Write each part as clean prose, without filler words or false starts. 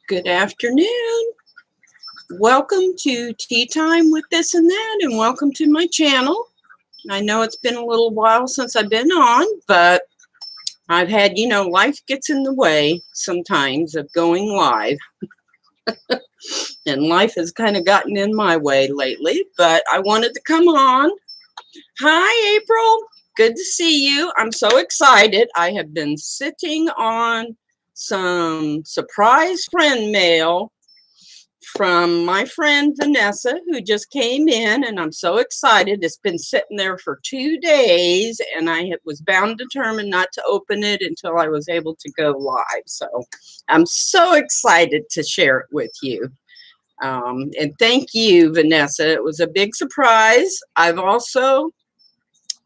Good afternoon. Welcome to Tea Time with This and That, and welcome to my channel. I know it's been a little while since I've been on, but I've had, life gets in the way sometimes of going live, and life has kind of gotten in my way lately, but I wanted to come on. Hi, April. Good to see you. I'm so excited. I have been sitting on some surprise friend mail from my friend Vanessa, who just came in, and I'm so excited. It's been sitting there for 2 days, and I was bound determined not to open it until I was able to go live. So I'm so excited to share it with you. And thank you, Vanessa. It was a big surprise. I've also,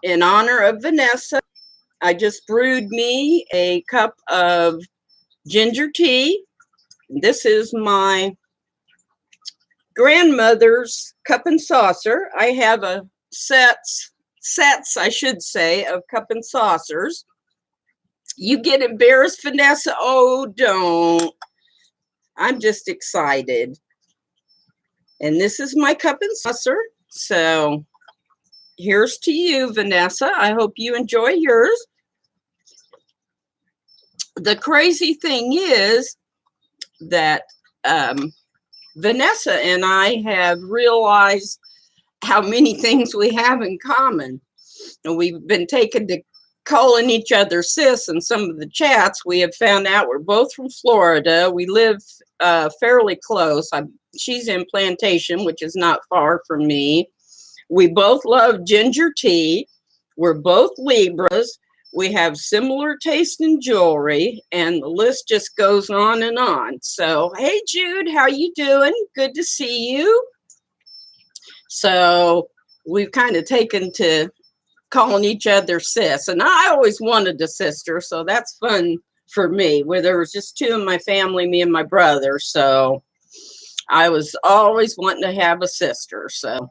in honor of Vanessa, I just brewed me a cup of ginger tea. This is my grandmother's cup and saucer. I have a sets, I should say, of cup and saucers. You get embarrassed, Vanessa? Oh, don't. I'm just excited. And this is my cup and saucer. So here's to you, Vanessa. I hope you enjoy yours. The crazy thing is that Vanessa and I have realized how many things we have in common. And we've been taken to calling each other sis in some of the chats. We have found out we're both from Florida. We live fairly close. She's in Plantation, which is not far from me. We both love ginger tea. We're both Libras. We have similar taste in jewelry, and the list just goes on and on. So, hey, Jude, how you doing? Good to see you. So we've kind of taken to calling each other sis, and I always wanted a sister, so that's fun for me, where there was just two in my family, me and my brother. So I was always wanting to have a sister. So,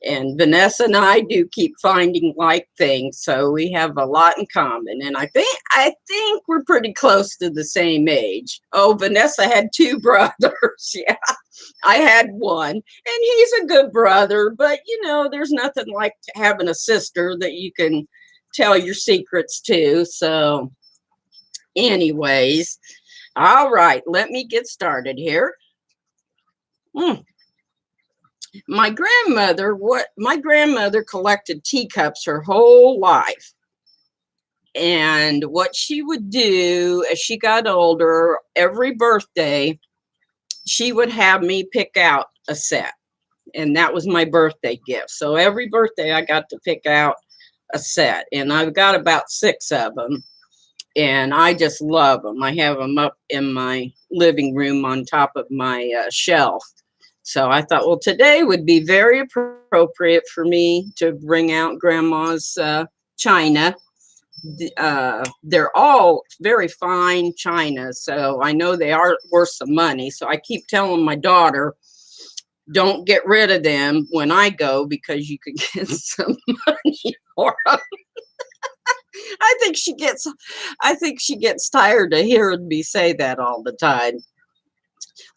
and Vanessa and I do keep finding like things, so we have a lot in common. And I think we're pretty close to the same age. Oh, Vanessa had two brothers. Yeah, I had one, and he's a good brother. But there's nothing like having a sister that you can tell your secrets to. So, anyways, all right, let me get started here. My grandmother collected teacups her whole life. And what she would do as she got older, every birthday, she would have me pick out a set. And that was my birthday gift. So every birthday I got to pick out a set. And I've got about 6 of them. And I just love them. I have them up in my living room on top of my shelf. So I thought, well, today would be very appropriate for me to bring out Grandma's china. They're all very fine china, so I know they are worth some money. So I keep telling my daughter, don't get rid of them when I go, because you could get some money for them. I think she gets tired of hearing me say that all the time.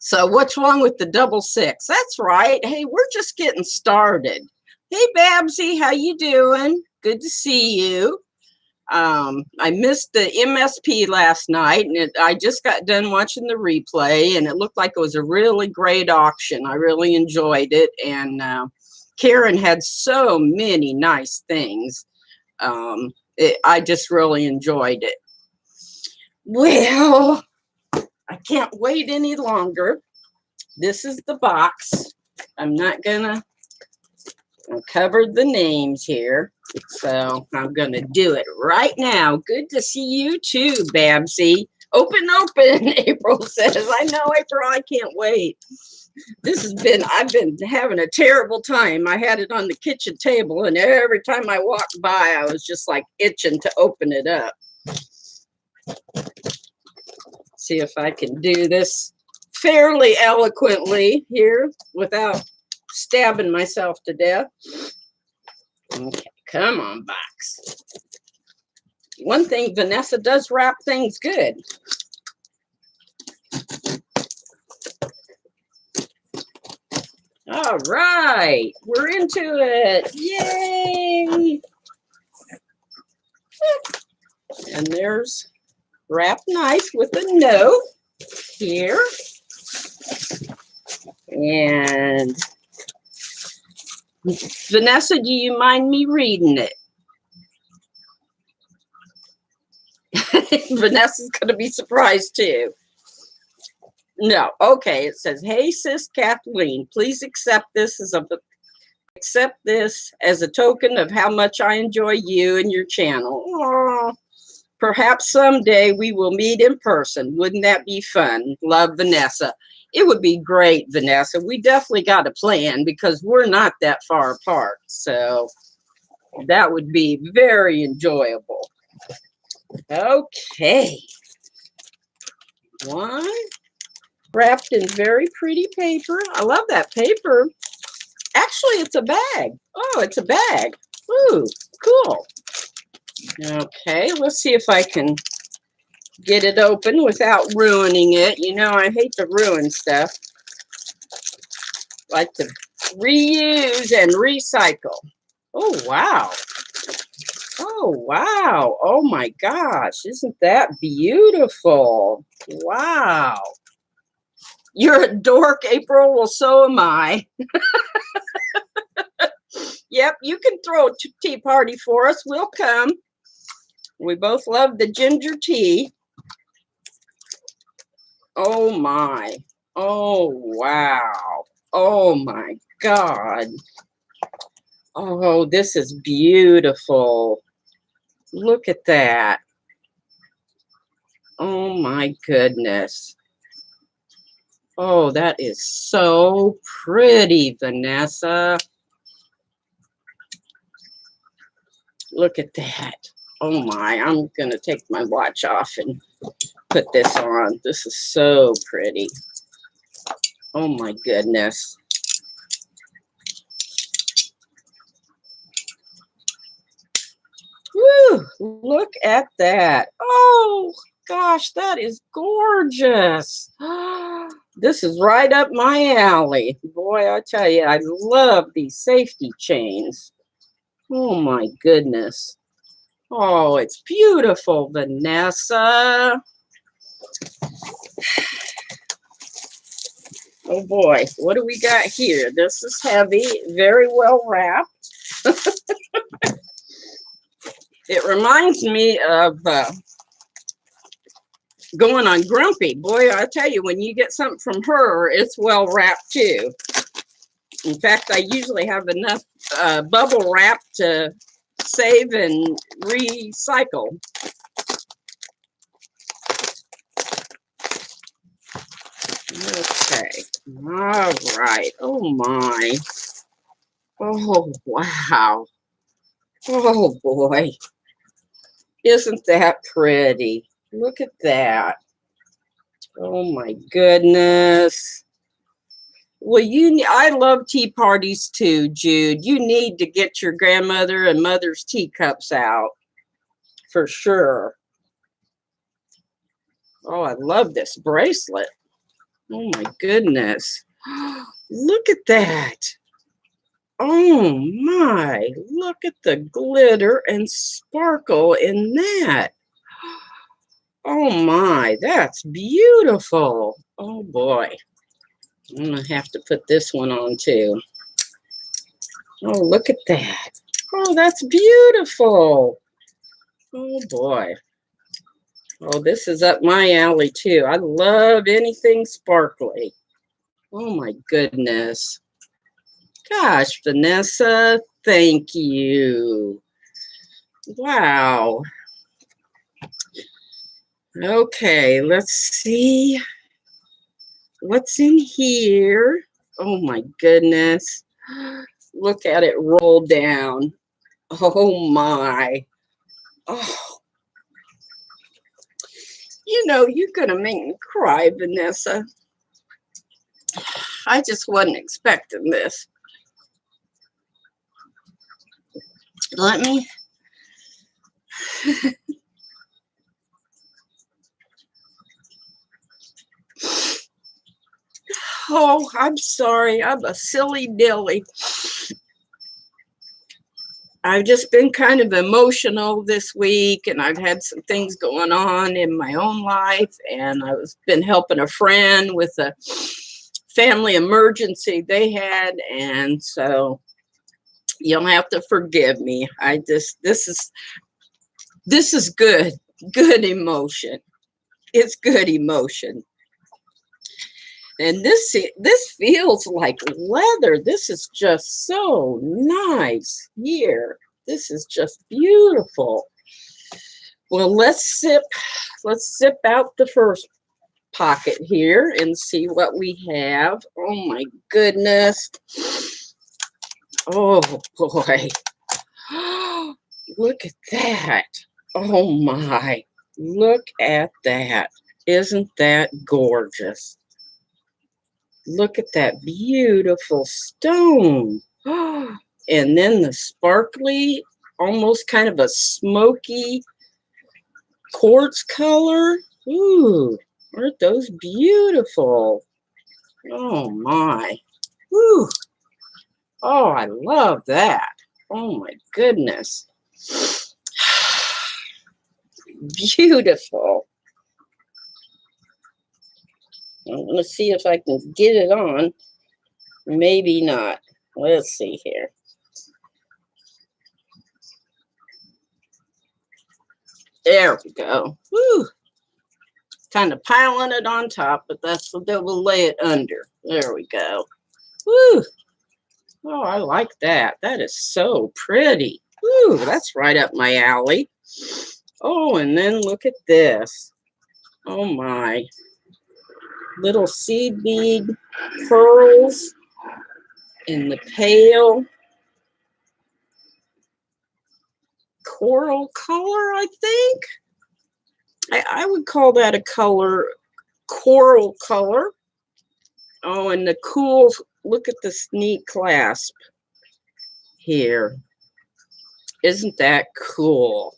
So what's wrong with the 66? That's right. Hey, we're just getting started. Hey, Babsy, how you doing? Good to see you. I missed the MSP last night, and I just got done watching the replay, and it looked like it was a really great auction. I really enjoyed it, and Karen had so many nice things. I just really enjoyed it. Well, I can't wait any longer. This is the box. I'm not gonna cover the names here, so I'm gonna do it right now. Good to see you too, Babsy. Open, April says. I know, April, I can't wait. I've been having a terrible time. I had it on the kitchen table, and every time I walked by, I was just like itching to open it up. See if I can do this fairly eloquently here without stabbing myself to death. Okay, come on, box. One thing, Vanessa does wrap things good. All right, we're into it. Yay! And there's wrapped nice with a note here. And Vanessa, do you mind me reading it? Vanessa's going to be surprised too. No, okay. It says, "Hey, sis Kathleen, please accept this as a token of how much I enjoy you and your channel. Aww. Perhaps someday we will meet in person. Wouldn't that be fun? Love, Vanessa." It would be great, Vanessa. We definitely got a plan because we're not that far apart. So that would be very enjoyable. Okay. One wrapped in very pretty paper. I love that paper. Actually, it's a bag. Oh, it's a bag. Ooh, cool. Okay, let's see if I can get it open without ruining it. You know, I hate to ruin stuff. I like to reuse and recycle. Oh, wow. Oh, wow. Oh, my gosh. Isn't that beautiful? Wow. You're a dork, April. Well, so am I. Yep, you can throw a tea party for us. We'll come. We both love the ginger tea. Oh, my. Oh, wow. Oh, my God. Oh, this is beautiful. Look at that. Oh, my goodness. Oh, that is so pretty, Vanessa. Look at that. Oh, my. I'm going to take my watch off and put this on. This is so pretty. Oh, my goodness. Woo! Look at that. Oh, gosh, that is gorgeous. This is right up my alley. Boy, I tell you, I love these safety chains. Oh, my goodness. Oh, it's beautiful, Vanessa. Oh, boy. What do we got here? This is heavy, very well wrapped. It reminds me of going on Grumpy. Boy, I tell you, when you get something from her, it's well wrapped too. In fact, I usually have enough bubble wrap to save and recycle. Okay. All right. Oh, my. Oh, wow. Oh, boy. Isn't that pretty? Look at that. Oh, my goodness. Well, I love tea parties too, Jude. You need to get your grandmother and mother's teacups out for sure. Oh, I love this bracelet. Oh, my goodness. Look at that. Oh, my. Look at the glitter and sparkle in that. Oh, my. That's beautiful. Oh, boy. I'm going to have to put this one on too. Oh, look at that. Oh, that's beautiful. Oh, boy. Oh, this is up my alley too. I love anything sparkly. Oh, my goodness. Gosh, Vanessa, thank you. Wow. Okay, let's see what's in here. Oh, my goodness. Look at it roll down. Oh, my. Oh, you know, you're going to make me cry, Vanessa. I just wasn't expecting this. Let me. Oh, I'm sorry. I'm a silly dilly. I've just been kind of emotional this week, and I've had some things going on in my own life, and I've been helping a friend with a family emergency they had, and so you'll have to forgive me. This is good emotion. It's good emotion. And this feels like leather. This is just so nice here. This is just beautiful. Well, let's zip out the first pocket here and see what we have. Oh my goodness. Oh boy. Look at that. Oh my. Look at that. Isn't that gorgeous? Look at that beautiful stone. And then the sparkly, almost kind of a smoky quartz color. Ooh, aren't those beautiful? Oh my. Ooh. Oh, I love that. Oh my goodness. Beautiful. I'm going to see if I can get it on. Maybe not. Let's see here. There we go. Woo. Kind of piling it on top, but that's what we'll lay it under. There we go. Woo. Oh, I like that. That is so pretty. Woo, that's right up my alley. Oh, and then look at this. Oh my. Little seed bead pearls in the pale coral color, I think. I would call that a color, coral color. Oh, and the cool, look at this neat clasp here. Isn't that cool?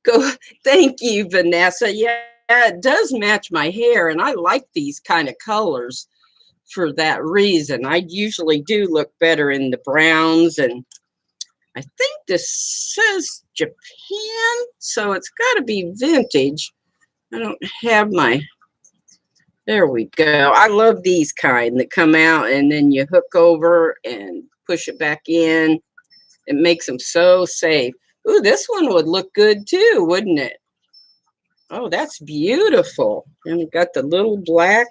Go, thank you, Vanessa. Yeah, it does match my hair, and I like these kind of colors for that reason. I usually do look better in the browns, and I think this says Japan, so it's got to be vintage. I don't have my, there we go. I love these kind that come out and then you hook over and push it back in. It makes them so safe. Ooh, this one would look good too, wouldn't it? Oh, that's beautiful. And we've got the little black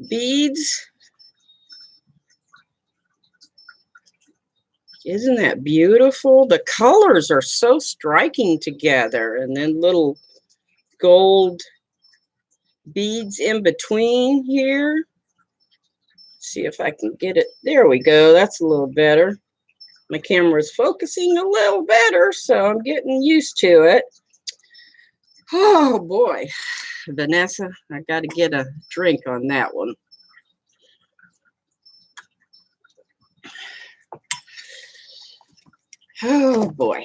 beads. Isn't that beautiful? The colors are so striking together. And then little gold beads in between here. See if I can get it. There we go. That's a little better. My camera is focusing a little better, so I'm getting used to it. Oh boy, Vanessa, I got to get a drink on that one. Oh boy.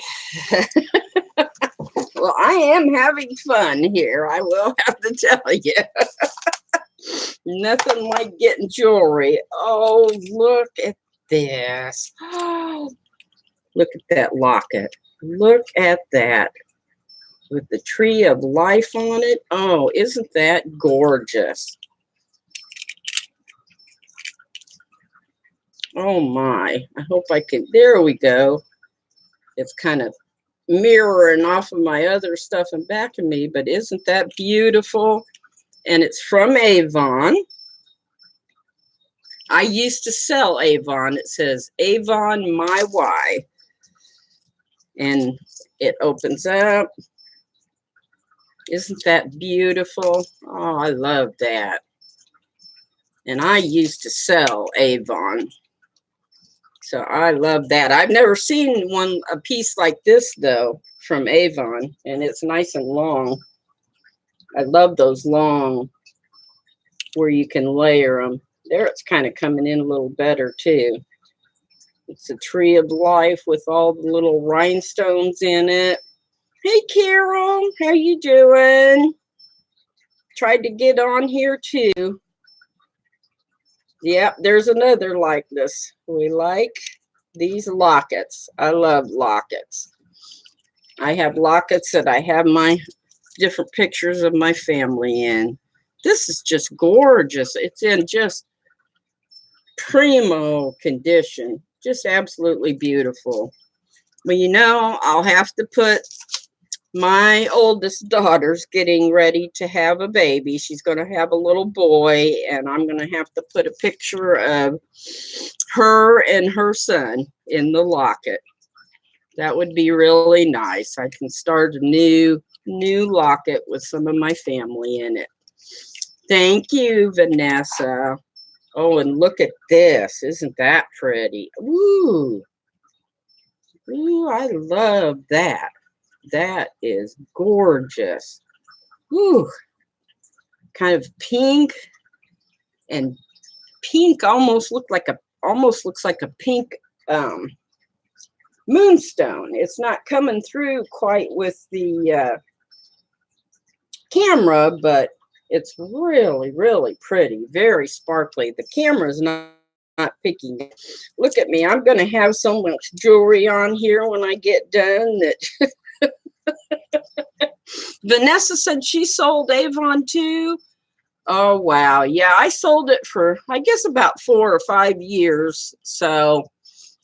Well, I am having fun here, I will have to tell you. Nothing like getting jewelry. Oh, look at this. Oh, look at that locket. Look at that. With the tree of life on it. Oh, isn't that gorgeous? Oh my. I hope I can. There we go. It's kind of mirroring off of my other stuff in back of me, but isn't that beautiful? And it's from Avon. I used to sell Avon. It says Avon My Y. And it opens up. Isn't that beautiful? Oh, I love that. And I used to sell Avon. So I love that. I've never seen a piece like this, though, from Avon. And it's nice and long. I love those long where you can layer them. There it's kind of coming in a little better, too. It's a tree of life with all the little rhinestones in it. Hey, Carol. How you doing? tried to get on here too. Yep, there's another likeness. We like these lockets. I love lockets. I have lockets that I have my different pictures of my family in. This is just gorgeous. It's in just primo condition. Just absolutely beautiful. But you know, I'll have to put my oldest daughter's getting ready to have a baby. She's going to have a little boy, and I'm going to have to put a picture of her and her son in the locket. That would be really nice. I can start a new locket with some of my family in it. Thank you, Vanessa. Oh, and look at this. Isn't that pretty? Ooh. Ooh, I love that. That is gorgeous. Ooh. Kind of pink, and pink almost looks like a pink moonstone. It's not coming through quite with the camera, but it's really, really pretty, very sparkly. The camera's not picking it. Look at me. I'm going to have so much jewelry on here when I get done that Vanessa said she sold Avon too. Oh, wow. Yeah, I sold it for, I guess, about 4 or 5 years. So,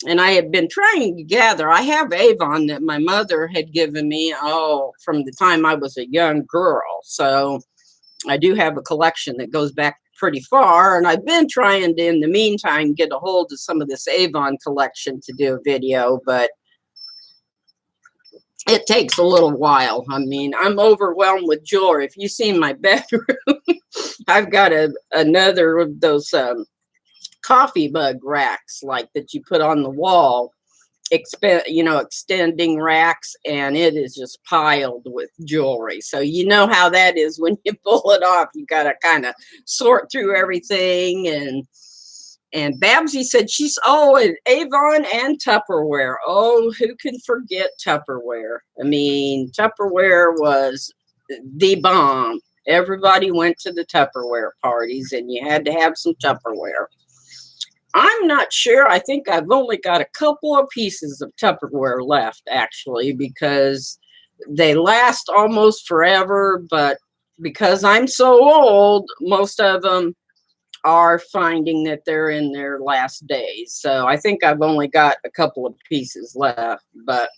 and I had been trying to gather. I have Avon that my mother had given me, from the time I was a young girl. So I do have a collection that goes back pretty far. And I've been trying to, in the meantime, get a hold of some of this Avon collection to do a video. But it takes a little while. I mean, I'm overwhelmed with jewelry. If you see my bedroom, I've got another of those coffee mug racks like that you put on the wall, extending racks, and it is just piled with jewelry. So you know how that is when you pull it off. You got to kind of sort through everything. And Babsy said and Avon and Tupperware. Oh, who can forget Tupperware? I mean, Tupperware was the bomb. Everybody went to the Tupperware parties, and you had to have some Tupperware. I'm not sure. I think I've only got a couple of pieces of Tupperware left, actually, because they last almost forever. But because I'm so old, most of them are finding that they're in their last days. So I think I've only got a couple of pieces left. But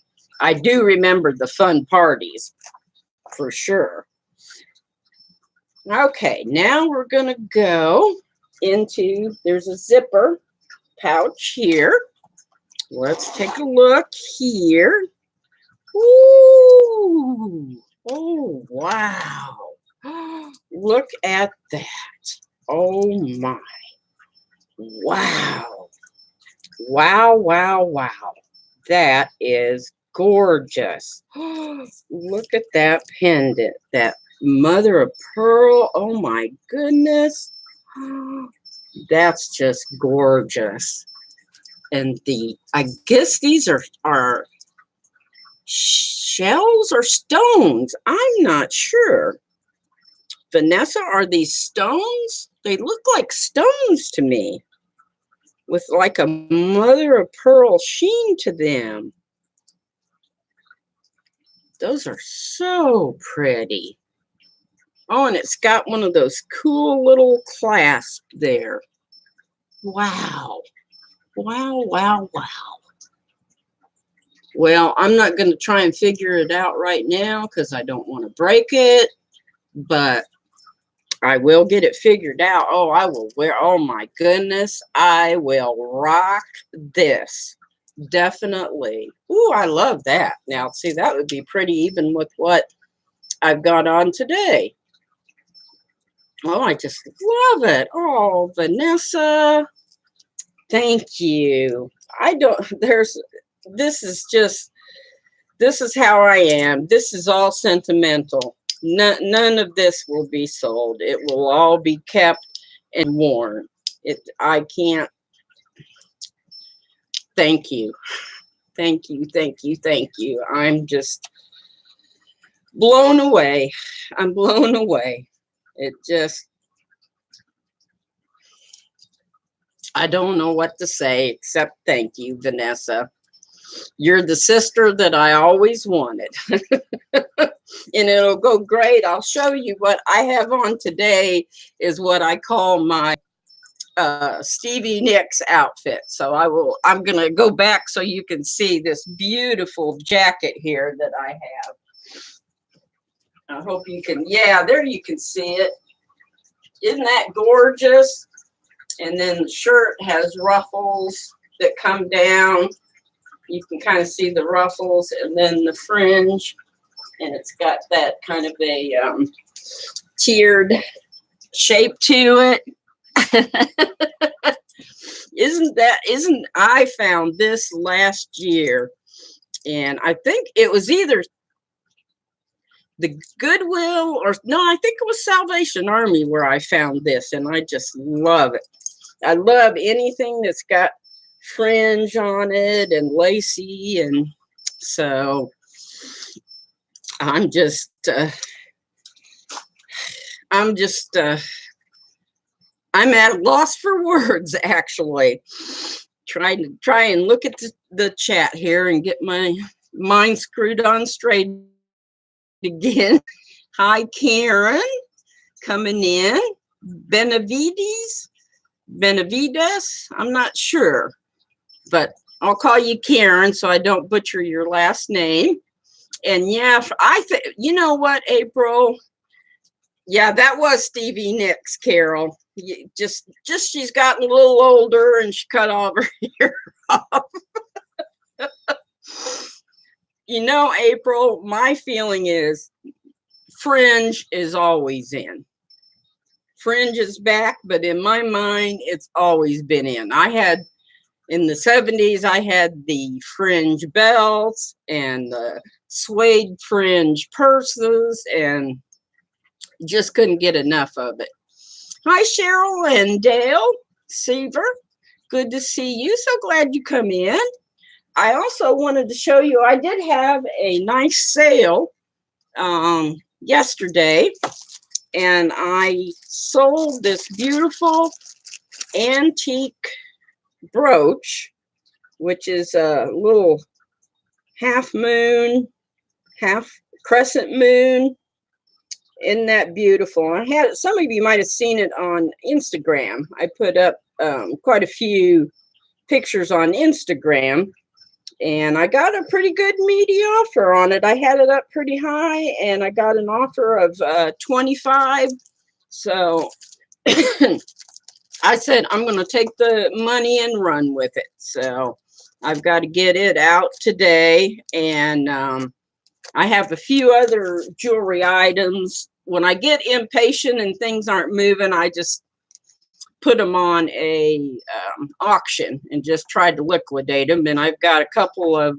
I do remember the fun parties, for sure. Okay, now we're going to go into, there's a zipper pouch here. Let's take a look here. Ooh, oh, wow. Look at that. Oh, my. Wow. Wow, wow, wow. That is gorgeous. Look at that pendant, that mother of pearl. Oh, my goodness. That's just gorgeous. And I guess these are shells or stones. I'm not sure. Vanessa, are these stones? They look like stones to me, with like a mother of pearl sheen to them. Those are so pretty. Oh, and it's got one of those cool little clasps there. Wow. Wow, wow, wow. Well, I'm not going to try and figure it out right now because I don't want to break it, but I will get it figured out. Oh, I will wear, oh my goodness, I will rock this. Definitely. Ooh, I love that. Now, see, that would be pretty even with what I've got on today. Oh, I just love it. Oh, Vanessa, thank you. This is how I am. This is all sentimental. None of this will be sold. It will all be kept and worn. I can't. Thank you. Thank you, thank you, thank you. I'm just blown away. I'm blown away. It just, I don't know what to say except thank you, Vanessa. You're the sister that I always wanted. And it'll go great. I'll show you what I have on today is what I call my Stevie Nicks outfit. So I'm going to go back so you can see this beautiful jacket here that I have. I hope you can, yeah, there you can see it. Isn't that gorgeous? And then the shirt has ruffles that come down. You can kind of see the ruffles and then the fringe. And it's got that kind of a tiered shape to it. I found this last year, and I think it was either the Goodwill or no, I think it was Salvation Army where I found this, and I just love it. I love anything that's got fringe on it and lacy, and so I'm at a loss for words, actually. Try and look at the chat here and get my mind screwed on straight again. Hi, Karen, coming in. Benavides, I'm not sure, but I'll call you Karen so I don't butcher your last name. And yeah, you know what, April? Yeah, that was Stevie Nicks, Carol. Just she's gotten a little older and she cut all her hair off. You know, April, my feeling is fringe is always in. Fringe is back, but in my mind, it's always been in. In the 70s, I had the fringe belts and the suede fringe purses and just couldn't get enough of it. Hi, Cheryl and Dale Seaver. Good to see you. So glad you come in. I also wanted to show you, I did have a nice sale yesterday, and I sold this beautiful antique brooch, which is a little half moon, half crescent moon. Isn't that beautiful? Some of you might have seen it on Instagram. I put up quite a few pictures on Instagram, and I got a pretty good meaty offer on it. I had it up pretty high, and I got an offer of 25. So I said, I'm going to take the money and run with it. So I've got to get it out today. And I have a few other jewelry items. When I get impatient and things aren't moving, I just put them on a auction and just try to liquidate them. And I've got a couple of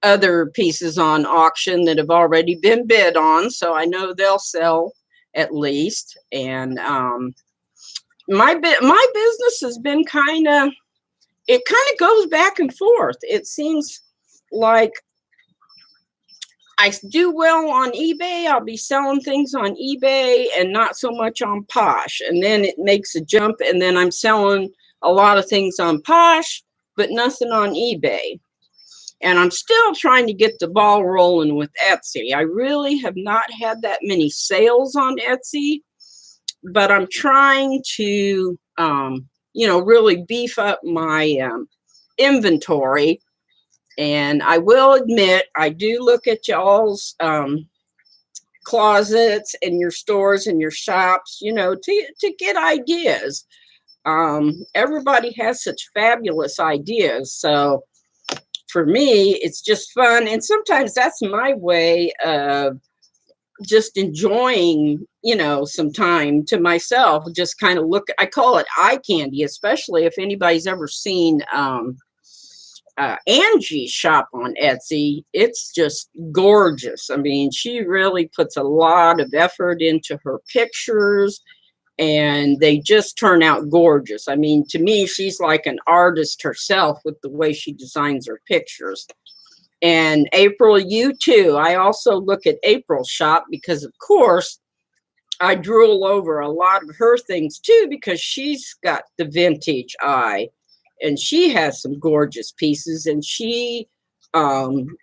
other pieces on auction that have already been bid on, so I know they'll sell at least. And my business has been it kind of goes back and forth. It seems like I do well on eBay. I'll be selling things on eBay and not so much on Posh. And then it makes a jump, and then I'm selling a lot of things on Posh, but nothing on eBay. And I'm still trying to get the ball rolling with Etsy. I really have not had that many sales on Etsy, but I'm trying to, really beef up my inventory. And I will admit, I do look at y'all's closets and your stores and your shops, to get ideas. Everybody has such fabulous ideas. So for me, it's just fun. And sometimes that's my way of just enjoying, some time to myself. Just kind of I call it eye candy, especially if anybody's ever seen Angie's shop on Etsy. It's just gorgeous. I mean, she really puts a lot of effort into her pictures, and they just turn out gorgeous. I mean, to me, she's like an artist herself with the way she designs her pictures. And April, you too. I also look at April's shop because, of course, I drool over a lot of her things too, because she's got the vintage eye and she has some gorgeous pieces, and she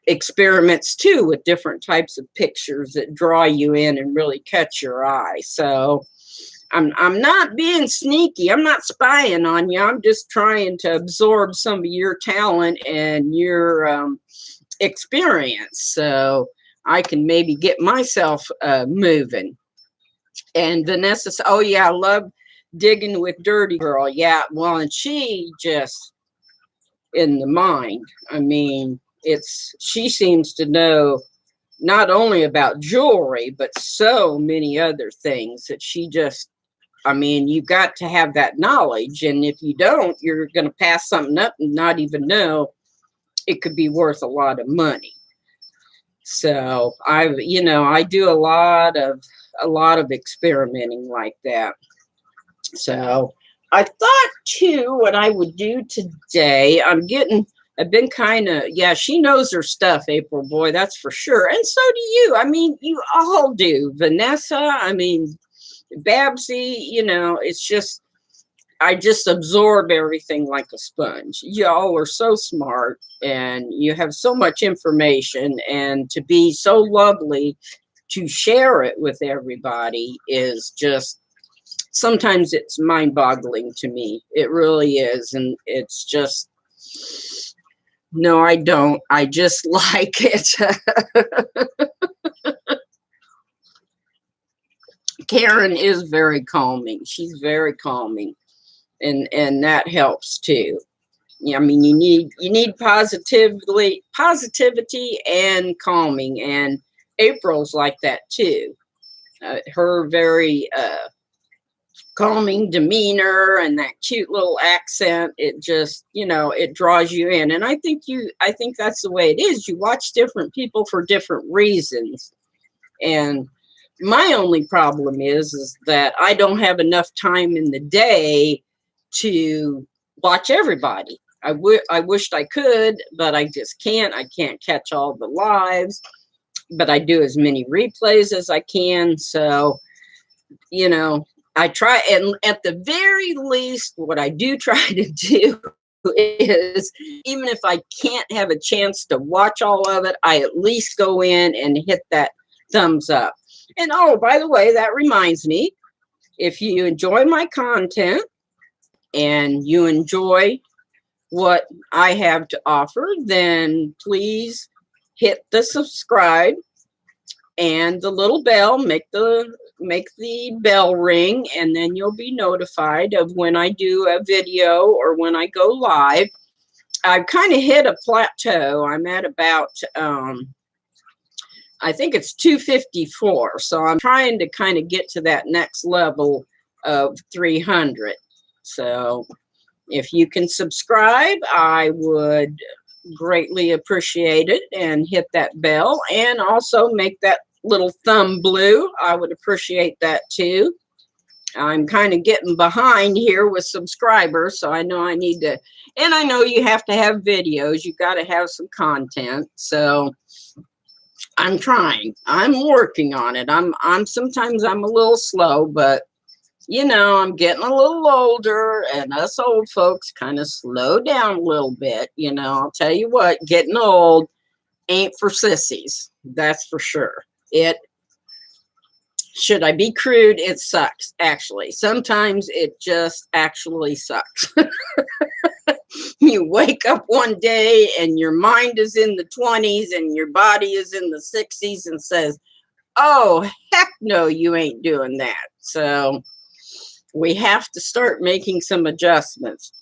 experiments too with different types of pictures that draw you in and really catch your eye. So I'm not being sneaky. I'm not spying on you. I'm just trying to absorb some of your talent and your experience, so I can maybe get myself moving. And Vanessa said, oh yeah, I love digging with Dirty Girl. Yeah, well, and she just in the mind. I mean, she seems to know not only about jewelry, but so many other things that she just, I mean, you got to have that knowledge. And if you don't, you're going to pass something up and not even know it could be worth a lot of money. So I do a lot of experimenting like that. So I thought too, what I would do today, I've been kind of, yeah, she knows her stuff, April, boy, that's for sure. And so do you. I mean, you all do. Vanessa, I mean, Babsy, it's just, I just absorb everything like a sponge. Y'all are so smart and you have so much information, and to be so lovely to share it with everybody is just, sometimes it's mind-boggling to me. It really is. And it's just, no, I don't. I just like it. Karen is very calming. She's very calming. And that helps too. Yeah, I mean, you need positivity and calming, and April's like that too. Her very calming demeanor and that cute little accent, it just, it draws you in. And I think that's the way it is. You watch different people for different reasons. And my only problem is that I don't have enough time in the day to watch everybody. I wished I could, but I just can't. I can't catch all the lives, but I do as many replays as I can. So, I try, and at the very least, what I do try to do is, even if I can't have a chance to watch all of it, I at least go in and hit that thumbs up. And oh, by the way, that reminds me, if you enjoy my content and you enjoy what I have to offer, then please hit the subscribe and the little bell, make the bell ring, and then you'll be notified of when I do a video or when I go live. I've kind of hit a plateau. I'm at about I think it's 254. So I'm trying to kind of get to that next level of 300. So if you can subscribe, I would greatly appreciate it, and hit that bell, and also make that little thumb blue. I would appreciate that too. I'm kind of getting behind here with subscribers, so I know I need to, and I know you have to have videos. You got to have some content. So I'm trying. I'm working on it. Sometimes I'm a little slow, but I'm getting a little older, and us old folks kind of slow down a little bit. I'll tell you what, getting old ain't for sissies. That's for sure. Should I be crude? It sucks, actually. Sometimes it just actually sucks. You wake up one day and your mind is in the 20s and your body is in the 60s and says, oh, heck no, you ain't doing that. So we have to start making some adjustments.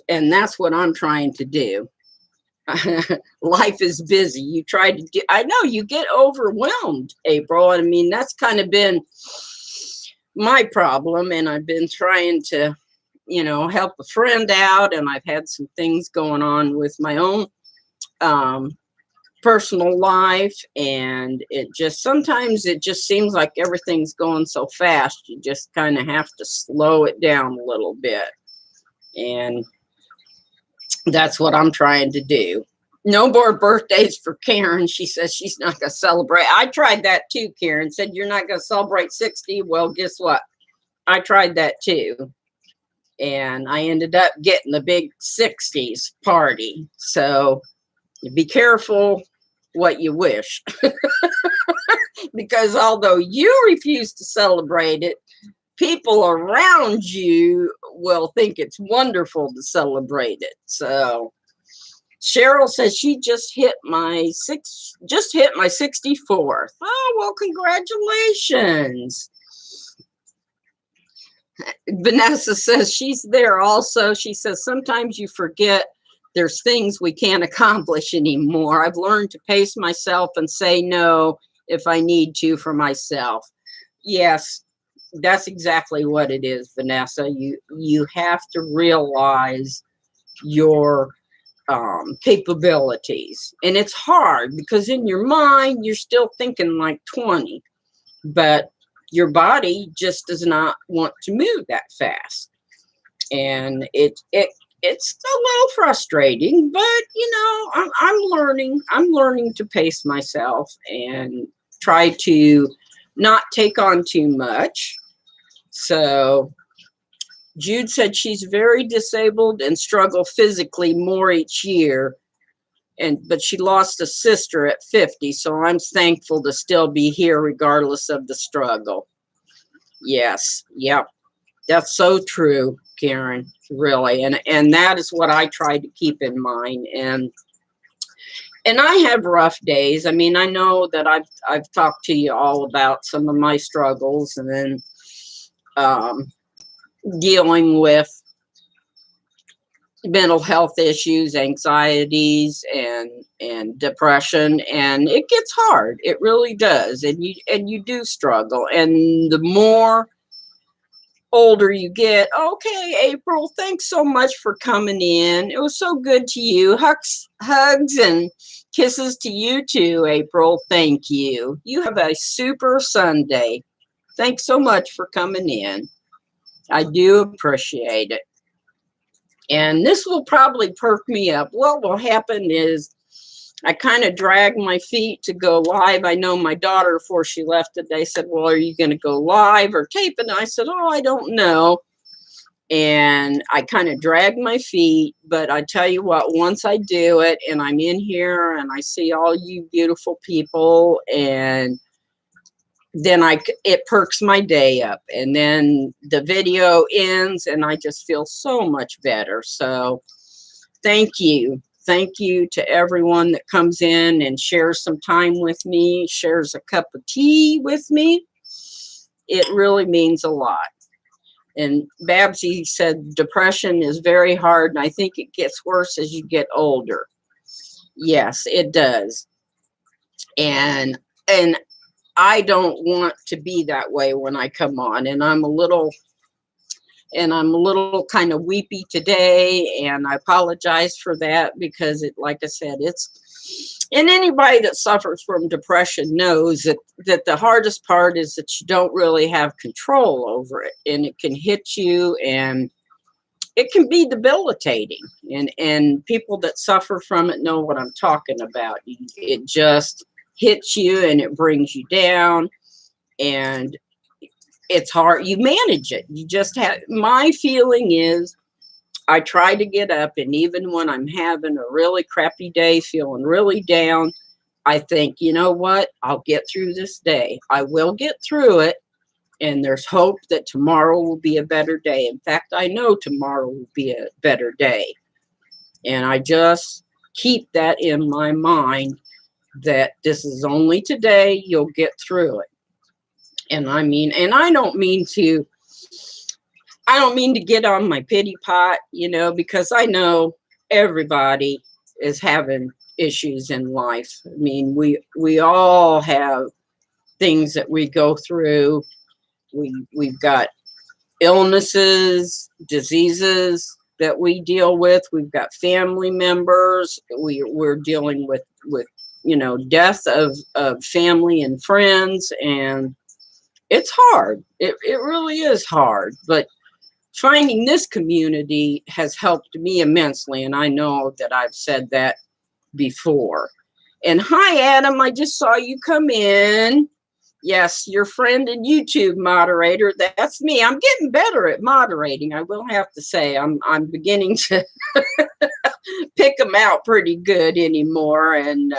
And that's what I'm trying to do. Life is busy. You try to do, I know you get overwhelmed, April. I mean, that's kind of been my problem. And I've been trying to, help a friend out. And I've had some things going on with my own personal life, and sometimes it just seems like everything's going so fast. You just kind of have to slow it down a little bit, and that's what I'm trying to do. No more birthdays for Karen. She says she's not going to celebrate. I tried that too, Karen. Said you're not going to celebrate 60. Well, guess what? I tried that too. And I ended up getting the big 60s party. So be careful what you wish. Because although you refuse to celebrate it, people around you will think it's wonderful to celebrate it. So Cheryl says she just hit my 64th. Oh, well, congratulations. Vanessa says she's there also. She says sometimes you forget there's things we can't accomplish anymore. I've learned to pace myself and say no if I need to for myself. Yes, that's exactly what it is, Vanessa. You have to realize your capabilities. And it's hard because in your mind, you're still thinking like 20, but your body just does not want to move that fast. And it's a little frustrating, but I'm learning to pace myself and try to not take on too much. So Jude said she's very disabled and struggle physically more each year. But she lost a sister at 50, so I'm thankful to still be here regardless of the struggle. Yes, yep. That's so true, Karen, really. And that is what I try to keep in mind. And I have rough days. I mean, I know that I've talked to you all about some of my struggles, and then dealing with mental health issues, anxieties, and depression, and it gets hard. It really does, and you do struggle. And the more older you get, okay, April, thanks so much for coming in. It was so good to you. Hugs and kisses to you too, April. Thank you. You have a super Sunday. Thanks so much for coming in. I do appreciate it. And this will probably perk me up. What will happen is I kind of drag my feet to go live. I know my daughter, before she left today, said, well, are you going to go live or tape it? And I said, oh, I don't know. And I kind of drag my feet. But I tell you what, once I do it and I'm in here and I see all you beautiful people, and then it perks my day up, and then the video ends and I just feel so much better. So thank you to everyone that comes in and shares some time with me, shares a cup of tea with me. It really means a lot. And Babsy said depression is very hard, and I think it gets worse as you get older. Yes, it does. And I don't want to be that way when I come on, and I'm a little kind of weepy today, and I apologize for that, because like I said, and anybody that suffers from depression knows that the hardest part is that you don't really have control over it, and it can hit you, and it can be debilitating, and people that suffer from it know what I'm talking about. It just hits you and it brings you down, and it's hard. You manage it. You just have, my feeling is I try to get up, and even when I'm having a really crappy day, feeling really down, I think, you know what? I'll get through this day. I will get through it. And there's hope that tomorrow will be a better day. In fact, I know tomorrow will be a better day. And I just keep that in my mind, that this is only today. You'll get through it. And I don't mean to get on my pity pot, because I know everybody is having issues in life. I mean, we all have things that we go through. We've got illnesses, diseases that we deal with. We've got family members. We're dealing with death of family and friends, and it's hard. It really is hard. But finding this community has helped me immensely, and I know that I've said that before. And hi, Adam, I just saw you come in. Yes, your friend and YouTube moderator. That's me. I'm getting better at moderating. I will have to say, I'm beginning to pick them out pretty good anymore and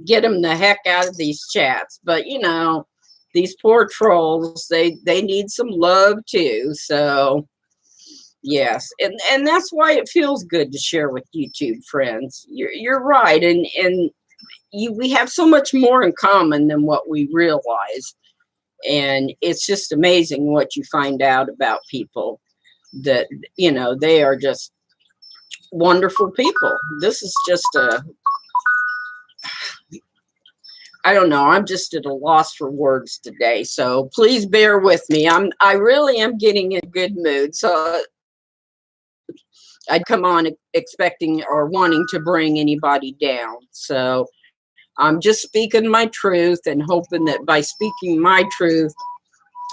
get them the heck out of these chats. But you know, these poor trolls, they need some love too. So yes, and that's why it feels good to share with YouTube friends. You're right, and we have so much more in common than what we realize. And it's just amazing what you find out about people that, you know, they are just wonderful people. This is just I don't know. I'm just at a loss for words today. So please bear with me. I really am getting in a good mood. So I'd come on expecting or wanting to bring anybody down. So I'm just speaking my truth and hoping that by speaking my truth,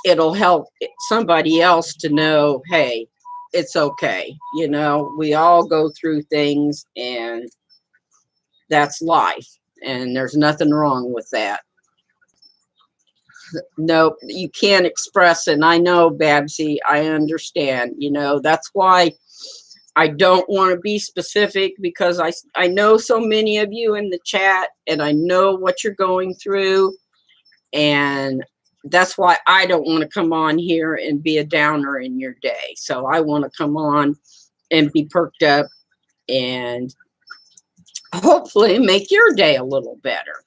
it'll help somebody else to know, hey, it's okay. You know, we all go through things and that's life. And there's nothing wrong with that. No, you can't express it. And I know, Babsy, I understand. You know, that's why I don't want to be specific, because I know so many of you in the chat and I know what you're going through. And that's why I don't want to come on here and be a downer in your day. So I want to come on and be perked up and hopefully make your day a little better.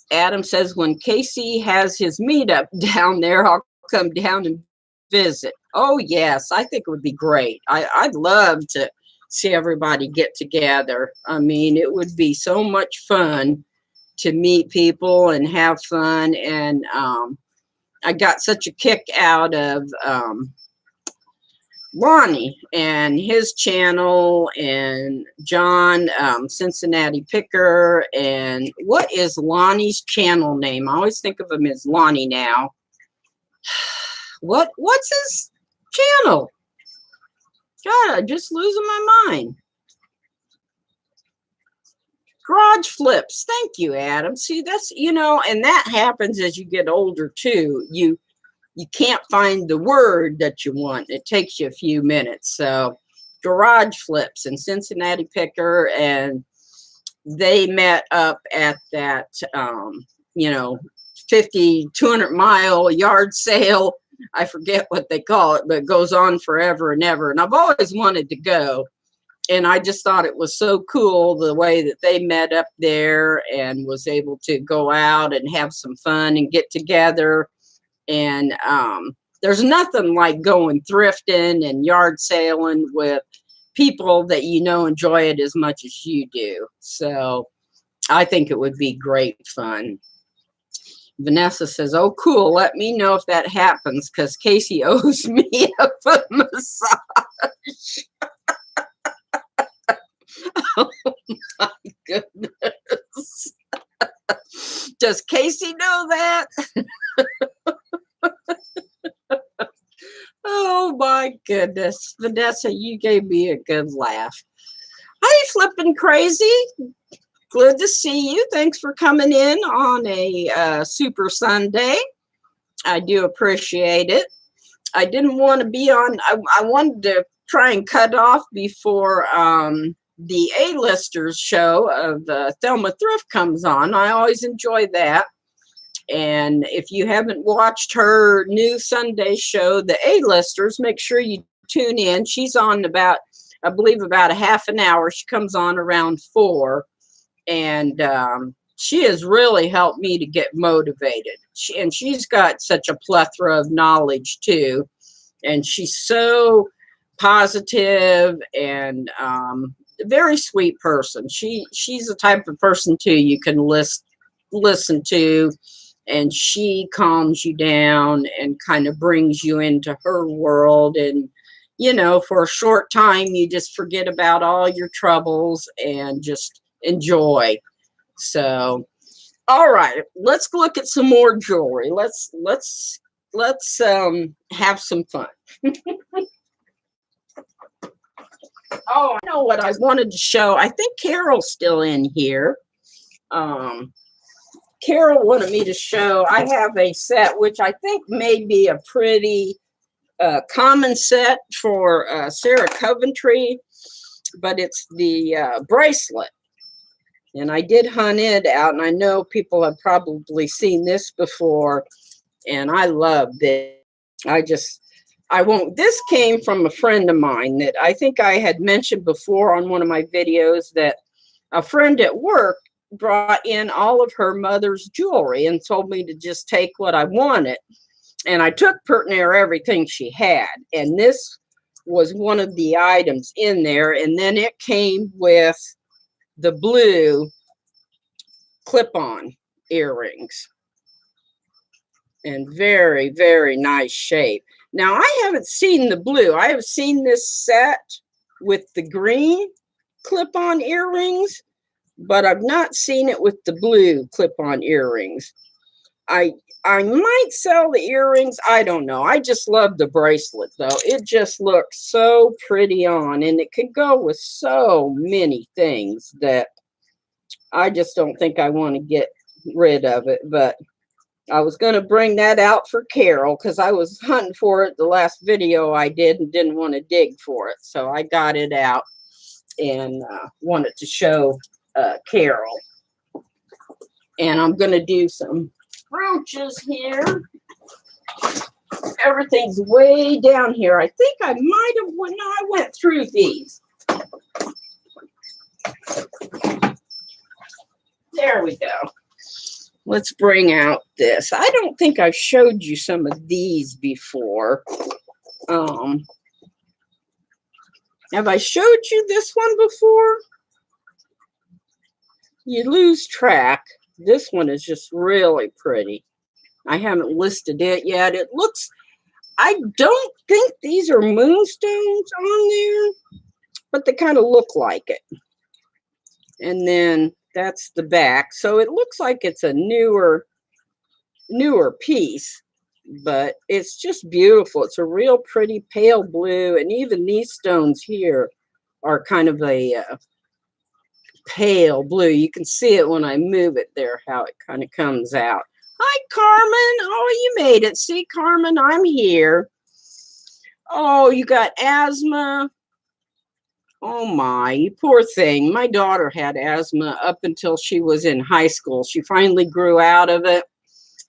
Adam says, when Casey has his meetup down there, I'll come down and visit. Oh, yes, I think it would be great. I'd love to see everybody get together. I mean, it would be so much fun to meet people and have fun. And I got such a kick out of Lonnie and his channel, and John, Cincinnati Picker. And what is Lonnie's channel name? I always think of him as Lonnie now. What's his channel? God, I'm just losing my mind. Garage Flips. Thank you, Adam. See, that's, you know, and that happens as you get older too. You can't find the word that you want. It takes you a few minutes. So Garage Flips and Cincinnati Picker, and they met up at that, you know, 200 mile yard sale. I forget what they call it, but it goes on forever and ever. And I've always wanted to go. And I just thought it was so cool the way that they met up there and was able to go out and have some fun and get together. And there's nothing like going thrifting and yard sailing with people that you know enjoy it as much as you do. So I think it would be great fun. Vanessa says, oh, cool. Let me know if that happens, because Casey owes me a foot massage. Oh, my goodness. Does Casey know that? Oh, my goodness. Vanessa, you gave me a good laugh. Hi, Flippin' Crazy. Good to see you. Thanks for coming in on a Super Sunday. I do appreciate it. I didn't want to be on. I wanted to try and cut off before the A-listers show of Thelma Thrift comes on. I always enjoy that. And if you haven't watched her new Sunday show, the A-listers, make sure you tune in. She's on about, I believe, about a half an hour. She comes on around 4. And she has really helped me to get motivated. And she's got such a plethora of knowledge too. And she's so positive and a very sweet person. She's the type of person too you can listen to, and she calms you down and kind of brings you into her world. And you know, for a short time, you just forget about all your troubles and just enjoy. So, all right, let's look at some more jewelry. Let's have some fun. Oh, know what I wanted to show. I think Carol's still in here. Carol wanted me to show. I have a set which I think may be a pretty common set for Sarah Coventry, but it's the bracelet. And I did hunt it out, and I know people have probably seen this before, and I love this. I won't. This came from a friend of mine that I think I had mentioned before on one of my videos, that a friend at work brought in all of her mother's jewelry and told me to just take what I wanted. And I took pert near everything she had. And this was one of the items in there. And then it came with the blue clip-on earrings. And very, very nice shape. Now, I haven't seen the blue. I have seen this set with the green clip-on earrings, but I've not seen it with the blue clip-on earrings. I might sell the earrings. I don't know. I just love the bracelet, though. It just looks so pretty on, and it can go with so many things that I just don't think I want to get rid of it. But I was going to bring that out for Carol because I was hunting for it the last video I did and didn't want to dig for it. So I got it out and wanted to show Carol. And I'm going to do some brooches here. Everything's way down here. I think I might have, no, I went through these. There we go. Let's bring out this. I don't think I've showed you some of these before. Have I showed you this one before? You lose track. This one is just really pretty. I haven't listed it yet. It looks, I don't think these are moonstones on there, but they kind of look like it. And then that's the back. So it looks like it's a newer piece, but it's just beautiful. It's a real pretty pale blue, and even these stones here are kind of a pale blue. You can see it when I move it there, how it kind of comes out. Hi, Carmen. Oh, you made it. See, Carmen, I'm here. Oh, you got asthma. Oh my, you poor thing. My daughter had asthma up until she was in high school. She finally grew out of it,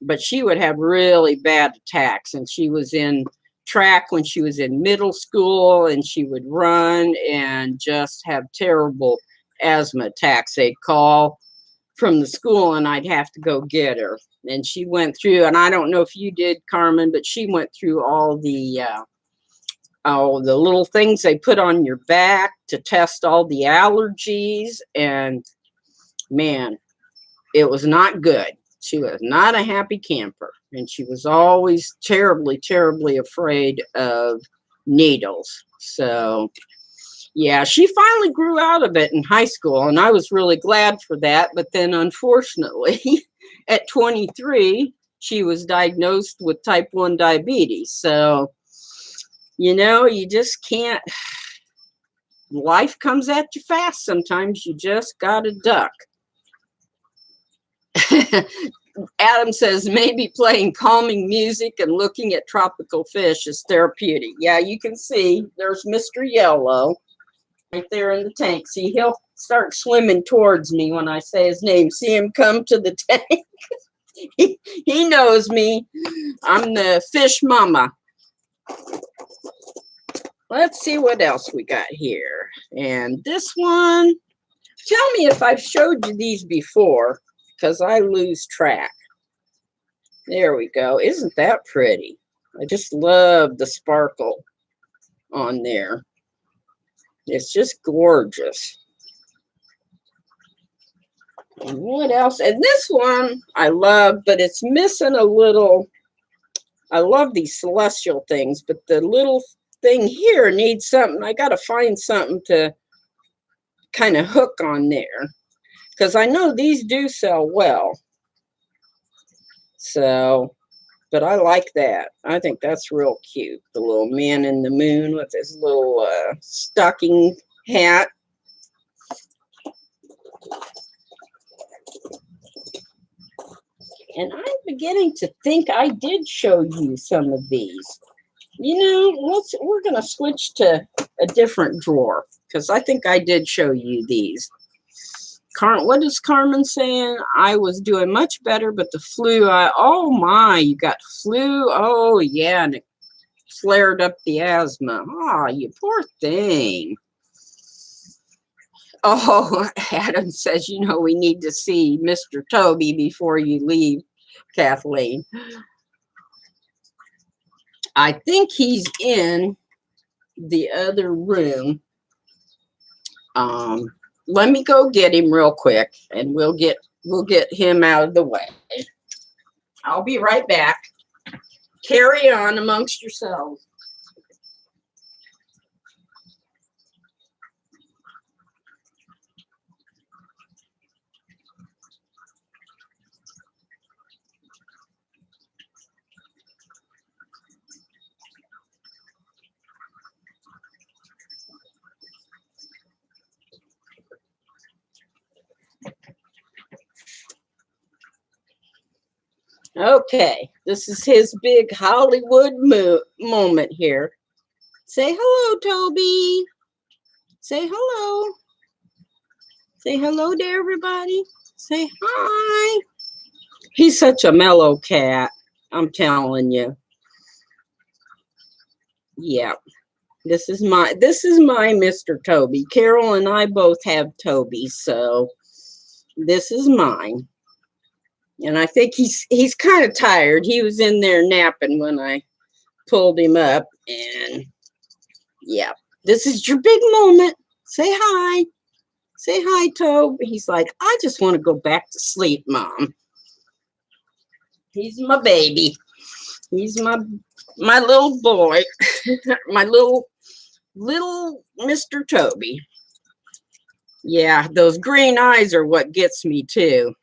but she would have really bad attacks. And she was in track when she was in middle school, and she would run and just have terrible asthma attacks. They'd call from the school and I'd have to go get her. And she went through, and I don't know if you did, Carmen, but she went through all the little things they put on your back to test all the allergies. And man, it was not good. She was not a happy camper. And she was always terribly, terribly afraid of needles. So yeah, she finally grew out of it in high school, and I was really glad for that. But then unfortunately, at 23, she was diagnosed with type 1 diabetes. So, you know, you just can't, life comes at you fast sometimes. You just got to duck. Adam says maybe playing calming music and looking at tropical fish is therapeutic. Yeah, you can see there's Mr. Yellow right there in the tank. See, he'll start swimming towards me when I say his name. See him come to the tank. He knows me. I'm the fish mama. Let's see what else we got here. And this one, tell me if I've showed you these before, because I lose track. There we go. Isn't that pretty? I just love the sparkle on there. It's just gorgeous. And what else? And this one I love, but it's missing a little. I love these celestial things, but the little thing here needs something. I got to find something to kind of hook on there, because I know these do sell well. So, but I like that. I think that's real cute. The little man in the moon with his little stocking hat. And I'm beginning to think I did show you some of these. You know, we're going to switch to a different drawer because I think I did show you these. What is Carmen saying? I was doing much better, but the flu, oh my, you got flu? Oh yeah, and it flared up the asthma. Oh, you poor thing. Oh, Adam says, you know, we need to see Mr. Toby before you leave, Kathleen. I think he's in the other room. Let me go get him real quick, and we'll get him out of the way. I'll be right back. Carry on amongst yourselves. Okay, this is his big Hollywood moment here. Say hello, Toby. Say hello. Say hello to everybody. Say hi. He's such a mellow cat. I'm telling you. Yeah. This is my Mr. Toby. Carol and I both have Toby, so this is mine. And I think he's kind of tired. He was in there napping when I pulled him up, and yeah, this is your big moment. Say hi. Say hi, Toby. He's like, I just want to go back to sleep, Mom. He's my baby. He's my little boy. My little Mr. Toby. Yeah, those green eyes are what gets me too.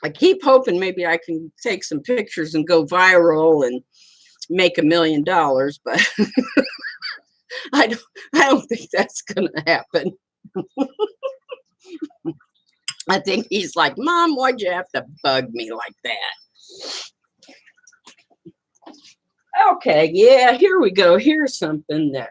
I keep hoping maybe I can take some pictures and go viral and make $1 million, but I don't think that's gonna happen. I think he's like, Mom, why'd you have to bug me like that? Okay, yeah, here we go. Here's something that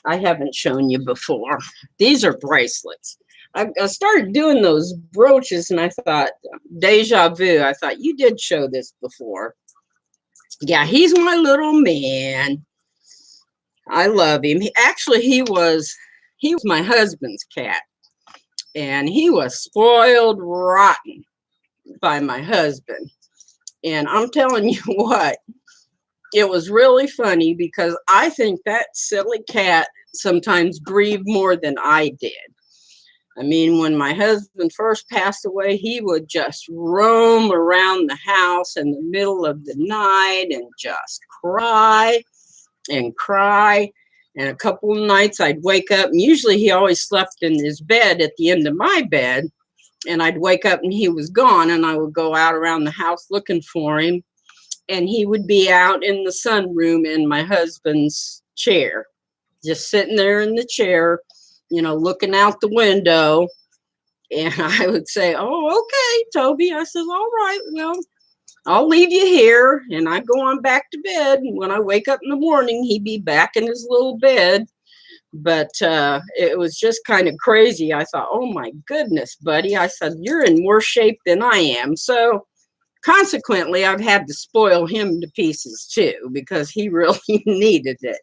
I haven't shown you before. These are bracelets. I started doing those brooches and I thought, deja vu. I thought, you did show this before. Yeah, he's my little man. I love him. He was my husband's cat. And he was spoiled rotten by my husband. And I'm telling you what, it was really funny because I think that silly cat sometimes grieved more than I did. I mean, when my husband first passed away, he would just roam around the house in the middle of the night and just cry and cry. And a couple of nights I'd wake up, and usually he always slept in his bed at the end of my bed. And I'd wake up and he was gone, and I would go out around the house looking for him. And he would be out in the sunroom in my husband's chair, just sitting there in the chair, you know, looking out the window. And I would say, oh, okay, Toby. I said, all right, well, I'll leave you here. And I'd go on back to bed. And when I wake up in the morning, he'd be back in his little bed. But it was just kind of crazy. I thought, oh, my goodness, buddy. I said, you're in worse shape than I am. So consequently, I've had to spoil him to pieces, too, because he really needed it.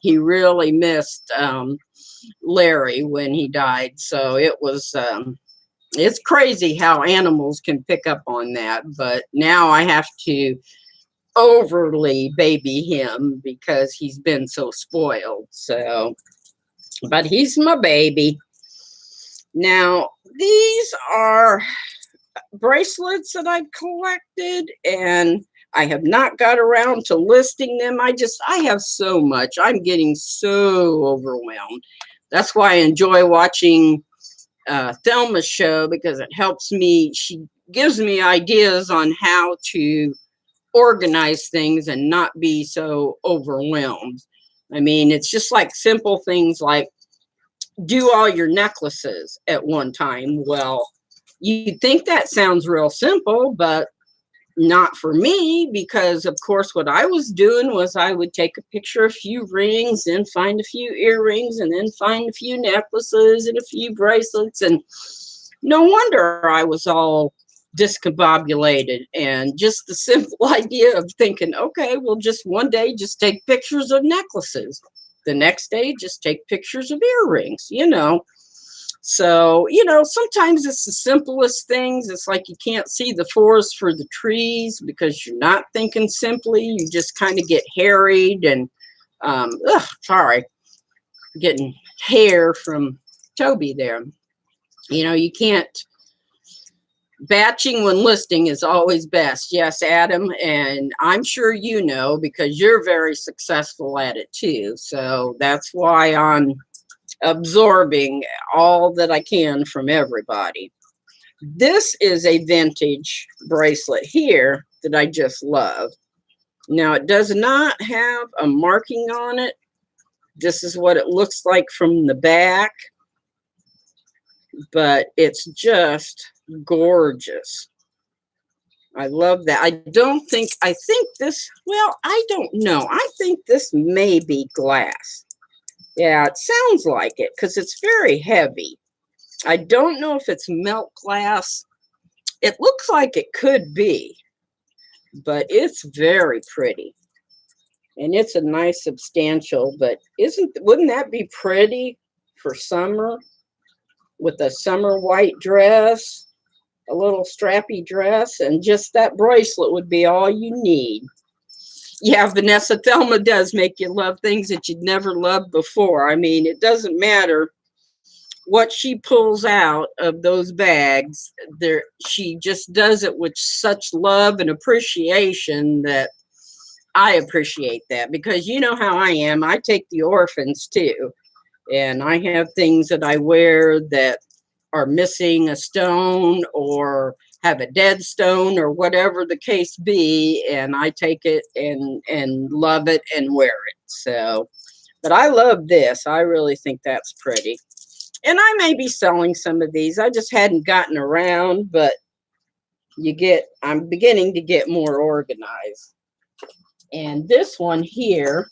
He really missed Larry when he died. So it was, it's crazy how animals can pick up on that. But now I have to overly baby him because he's been so spoiled. So, but he's my baby. Now, these are bracelets that I've collected, and I have not got around to listing them. I have so much. I'm getting so overwhelmed. That's why I enjoy watching Thelma's show, because it helps me. She gives me ideas on how to organize things and not be so overwhelmed. I mean, it's just like simple things like do all your necklaces at one time. Well, you'd think that sounds real simple, but not for me, because of course what I was doing was I would take a picture of a few rings and find a few earrings and then find a few necklaces and a few bracelets, and no wonder I was all discombobulated. And just the simple idea of thinking, okay, well, just one day just take pictures of necklaces, the next day just take pictures of earrings, so, sometimes it's the simplest things. It's like you can't see the forest for the trees because you're not thinking simply. You just kind of get harried and, sorry, getting hair from Toby there. You can't, batching when listing is always best. Yes, Adam, and I'm sure you know because you're very successful at it too. So that's why I'm absorbing all that I can from everybody. This is a vintage bracelet here that I just love. Now, it does not have a marking on it. This is what it looks like from the back, but it's just gorgeous. I love that. I think this, well, I don't know. I think this may be glass. Yeah, it sounds like it because it's very heavy. I don't know if it's melt glass. It looks like it could be, but it's very pretty. And it's a nice substantial, but wouldn't that be pretty for summer with a summer white dress, a little strappy dress, and just that bracelet would be all you need. Yeah, Vanessa, Thelma does make you love things that you'd never loved before. I mean, it doesn't matter what she pulls out of those bags. She just does it with such love and appreciation that I appreciate that, because you know how I am. I take the orphans too, and I have things that I wear that are missing a stone or have a dead stone or whatever the case be, and I take it and love it and wear it. So, but I love this. I really think that's pretty. And I may be selling some of these. I just hadn't gotten around, but I'm beginning to get more organized. And this one here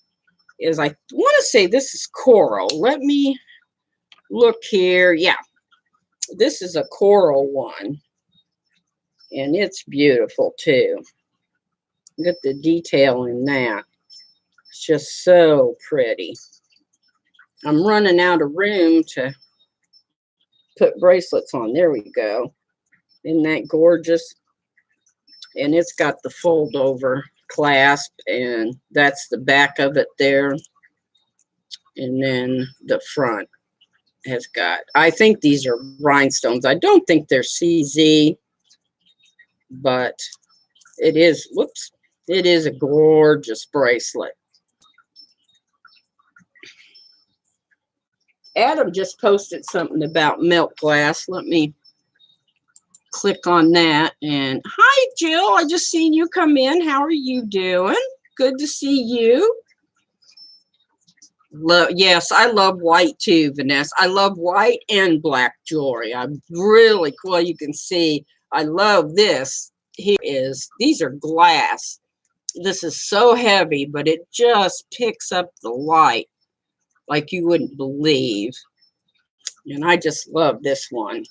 is, I want to say this is coral. Let me look here. Yeah, this is a coral one. And it's beautiful too. Look at the detail in that. It's just so pretty. I'm running out of room to put bracelets on. There we go. Isn't that gorgeous? And it's got the fold over clasp, and that's the back of it there. And then the front has got, I think these are rhinestones. I don't think they're CZ, but it is, whoops, it is a gorgeous bracelet. Adam just posted something about melt glass. Let me click on that. And hi, Jill. I just seen you come in. How are you doing? Good to see you. Yes, I love white too, Vanessa. I love white and black jewelry. I'm really cool. You can see I love this. These are glass. This is so heavy, but it just picks up the light like you wouldn't believe. And I just love this one.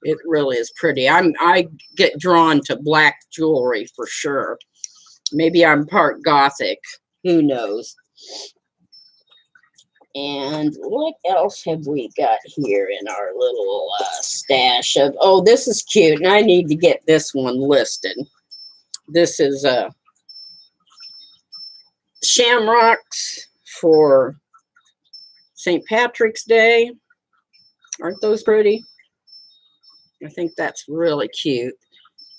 It really is pretty. I get drawn to black jewelry for sure. Maybe I'm part Gothic. Who knows? And what else have we got here in our little stash of? Oh, this is cute, and I need to get this one listed. This is shamrocks for St. Patrick's Day. Aren't those pretty? I think that's really cute.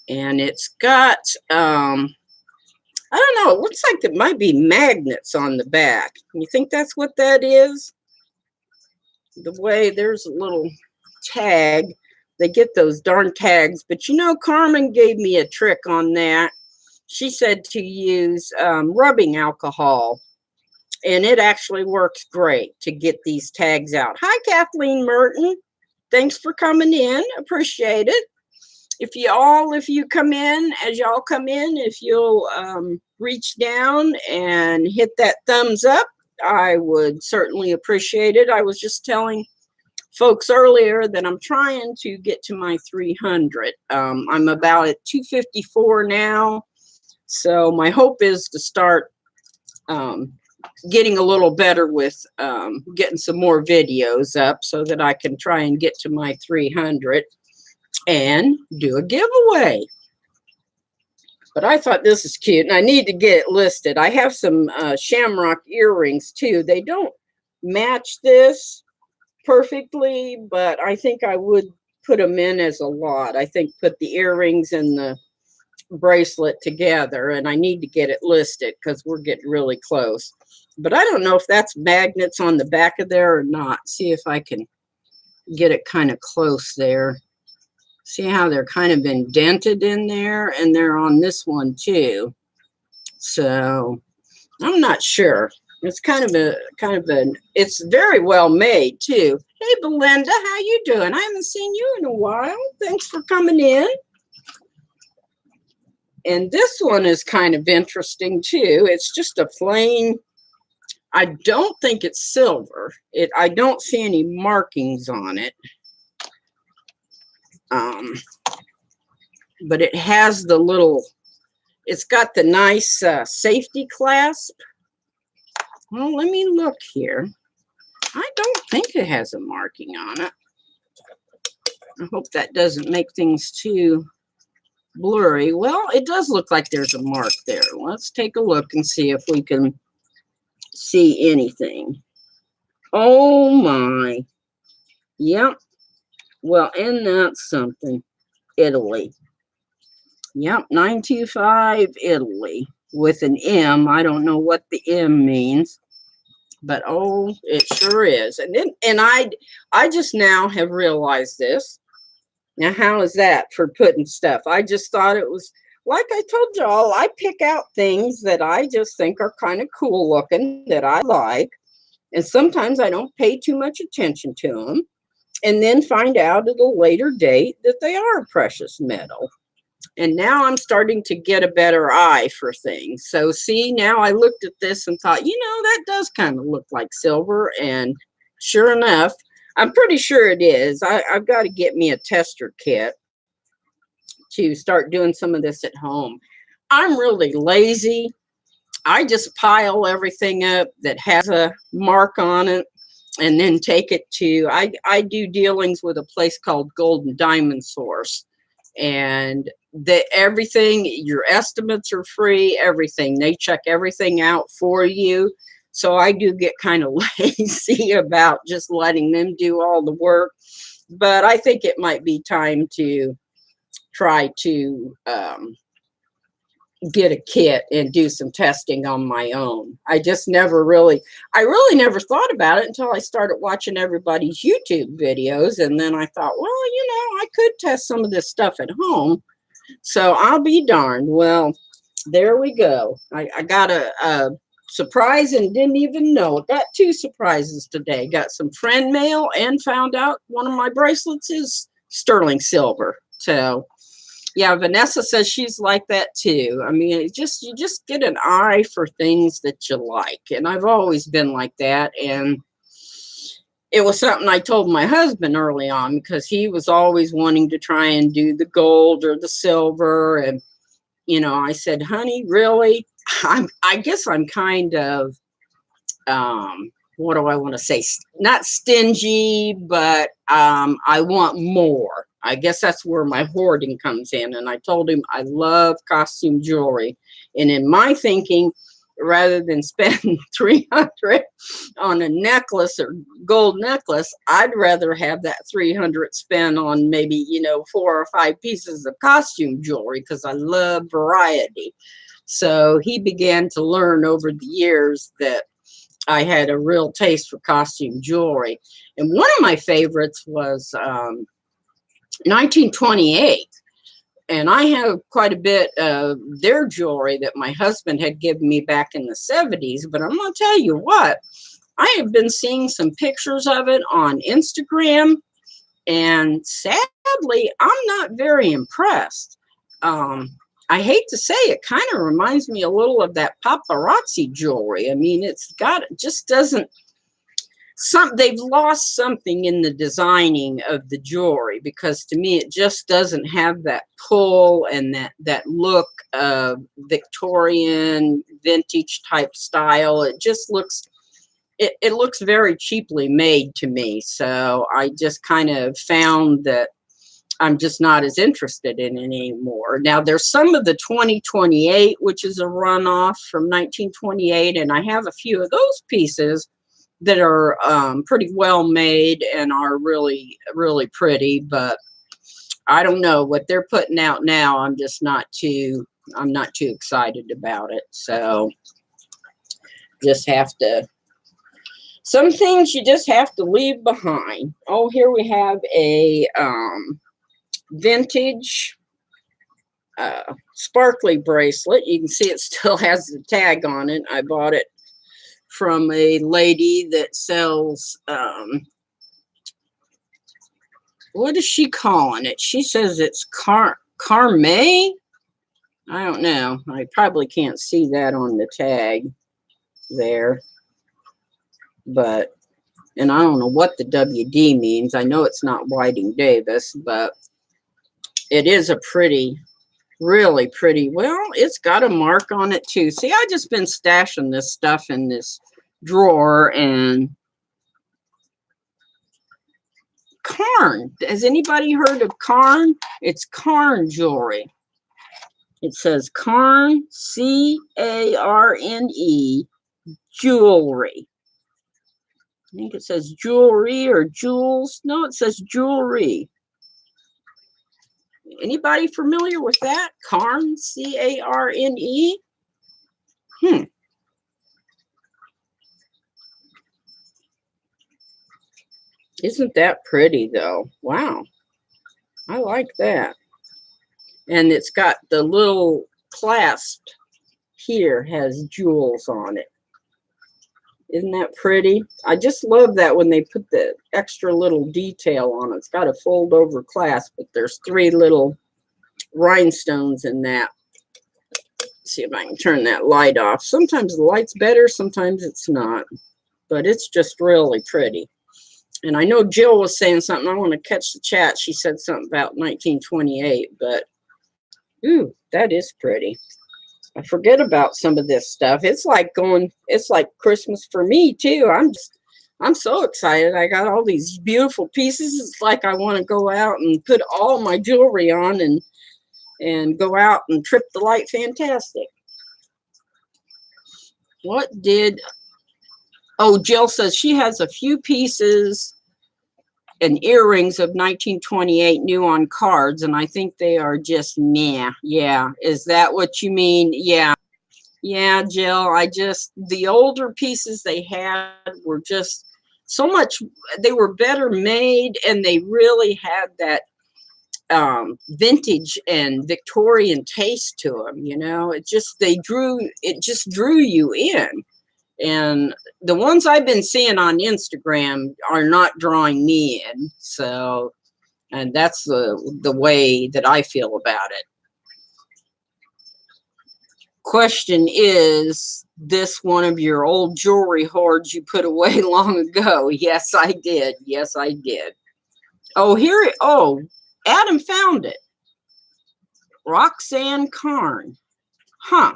And it's got, I don't know, it looks like it might be magnets on the back. You think that's what that is? The way there's a little tag. They get those darn tags. But you know, Carmen gave me a trick on that. She said to use rubbing alcohol And it actually works great to get these tags out. Hi, Kathleen Merton. Thanks for coming in. Appreciate it. If you come in, as y'all come in, if you'll reach down and hit that thumbs up, I would certainly appreciate it. I was just telling folks earlier that I'm trying to get to my 300. I'm about at 254 now. So my hope is to start getting a little better with getting some more videos up so that I can try and get to my 300 and do a giveaway. But I thought this is cute, and I need to get it listed. I have some shamrock earrings too. They don't match this perfectly, but I think I would put them in as a lot. I think put the earrings and the bracelet together, and I need to get it listed because we're getting really close. But I don't know if that's magnets on the back of there or not. See if I can get it kind of close there. See how they're kind of indented in there, and they're on this one too. So I'm not sure. It's it's very well made too. Hey, Belinda, how you doing? I haven't seen you in a while. Thanks for coming in. And this one is kind of interesting too. It's just a plain, I don't think it's silver. I don't see any markings on it. But it has the little, it's got the nice safety clasp. Well, let me look here. I don't think it has a marking on it. I hope that doesn't make things too blurry. Well, it does look like there's a mark there. Let's take a look and see if we can see anything. Oh my. Yep. Well, and that's something. Italy. Yep, 925 Italy with an M. I don't know what the M means, but oh, it sure is. And I just now have realized this. Now, how is that for putting stuff? I just thought it was, like I told y'all, I pick out things that I just think are kind of cool looking, that I like. And sometimes I don't pay too much attention to them. And then find out at a later date that they are precious metal. And now I'm starting to get a better eye for things. So see, now I looked at this and thought, that does kind of look like silver. And sure enough, I'm pretty sure it is. I've got to get me a tester kit to start doing some of this at home. I'm really lazy. I just pile everything up that has a mark on it and then take it to, I do dealings with a place called Gold and Diamond Source. And everything, your estimates are free, everything. They check everything out for you. So I do get kind of lazy about just letting them do all the work. But I think it might be time to try to get a kit and do some testing on my own. I really never thought about it until I started watching everybody's YouTube videos. And then I thought, well, I could test some of this stuff at home. So I'll be darned. Well, there we go. I got a surprise and didn't even know it. Got two surprises today. Got some friend mail and found out one of my bracelets is sterling silver. So yeah, Vanessa says she's like that too. I mean, you just get an eye for things that you like. And I've always been like that. And it was something I told my husband early on because he was always wanting to try and do the gold or the silver. And, I said, honey, really? I guess I'm kind of, what do I want to say? Not stingy, but I want more. I guess that's where my hoarding comes in. And I told him I love costume jewelry. And in my thinking, rather than spend $300 on a necklace or gold necklace, I'd rather have that $300 spent on maybe, 4 or 5 pieces of costume jewelry because I love variety. So he began to learn over the years that I had a real taste for costume jewelry. And one of my favorites was 1928. And I have quite a bit of their jewelry that my husband had given me back in the 70s. But I'm going to tell you what, I have been seeing some pictures of it on Instagram, and sadly, I'm not very impressed. I hate to say it, kind of reminds me a little of that paparazzi jewelry. I mean, it's got, it just doesn't, they've lost something in the designing of the jewelry, because to me it just doesn't have that pull and that look of Victorian vintage type style. It just looks, it looks very cheaply made to me. So I just kind of found that I'm just not as interested in it anymore. Now there's some of the 2028, which is a runoff from 1928, and I have a few of those pieces that are pretty well made and are really, really pretty. But I don't know what they're putting out now. I'm not too excited about it. So just have to, some things you just have to leave behind. Oh, here we have a vintage sparkly bracelet. You can see it still has the tag on it. I bought it from a lady that sells, what is she calling it? She says it's Carme. I don't know. I probably can't see that on the tag there. But, and I don't know what the WD means. I know it's not Whiting Davis, but it is a pretty, really pretty. Well, it's got a mark on it too. See, I just been stashing this stuff in this drawer. And Carn, has anybody heard of Carn? It's Carn jewelry. It says Carn, C-A-R-N-E, jewelry. I think it says jewelry or jewels. No, it says jewelry. Anybody familiar with that? Carn, C-A-R-N-E? Isn't that pretty, though? Wow. I like that. And it's got the little clasp here has jewels on it. Isn't that pretty? I just love that when they put the extra little detail on it. It's got a fold over clasp, but there's 3 little rhinestones in that. Let's see if I can turn that light off. Sometimes the light's better, sometimes it's not. But it's just really pretty. And I know Jill was saying something. I want to catch the chat. She said something about 1928, but ooh, that is pretty. I forget about some of this stuff. It's like Christmas for me too. I'm so excited. I got all these beautiful pieces. It's like I want to go out and put all my jewelry on and go out and trip the light fantastic. Oh, Jill says she has a few pieces and earrings of 1928 new on cards, and I think they are just meh. Yeah, is that what you mean? Yeah. Yeah, Jill, the older pieces they had were just so much, they were better made, and they really had that vintage and Victorian taste to them, you know. It just drew you in. And the ones I've been seeing on Instagram are not drawing me in. So, and that's the way that I feel about it. Question, is this one of your old jewelry hoards you put away long ago? Yes, I did. Yes, I did. Oh, Adam found it. Roxanne Carn. Huh.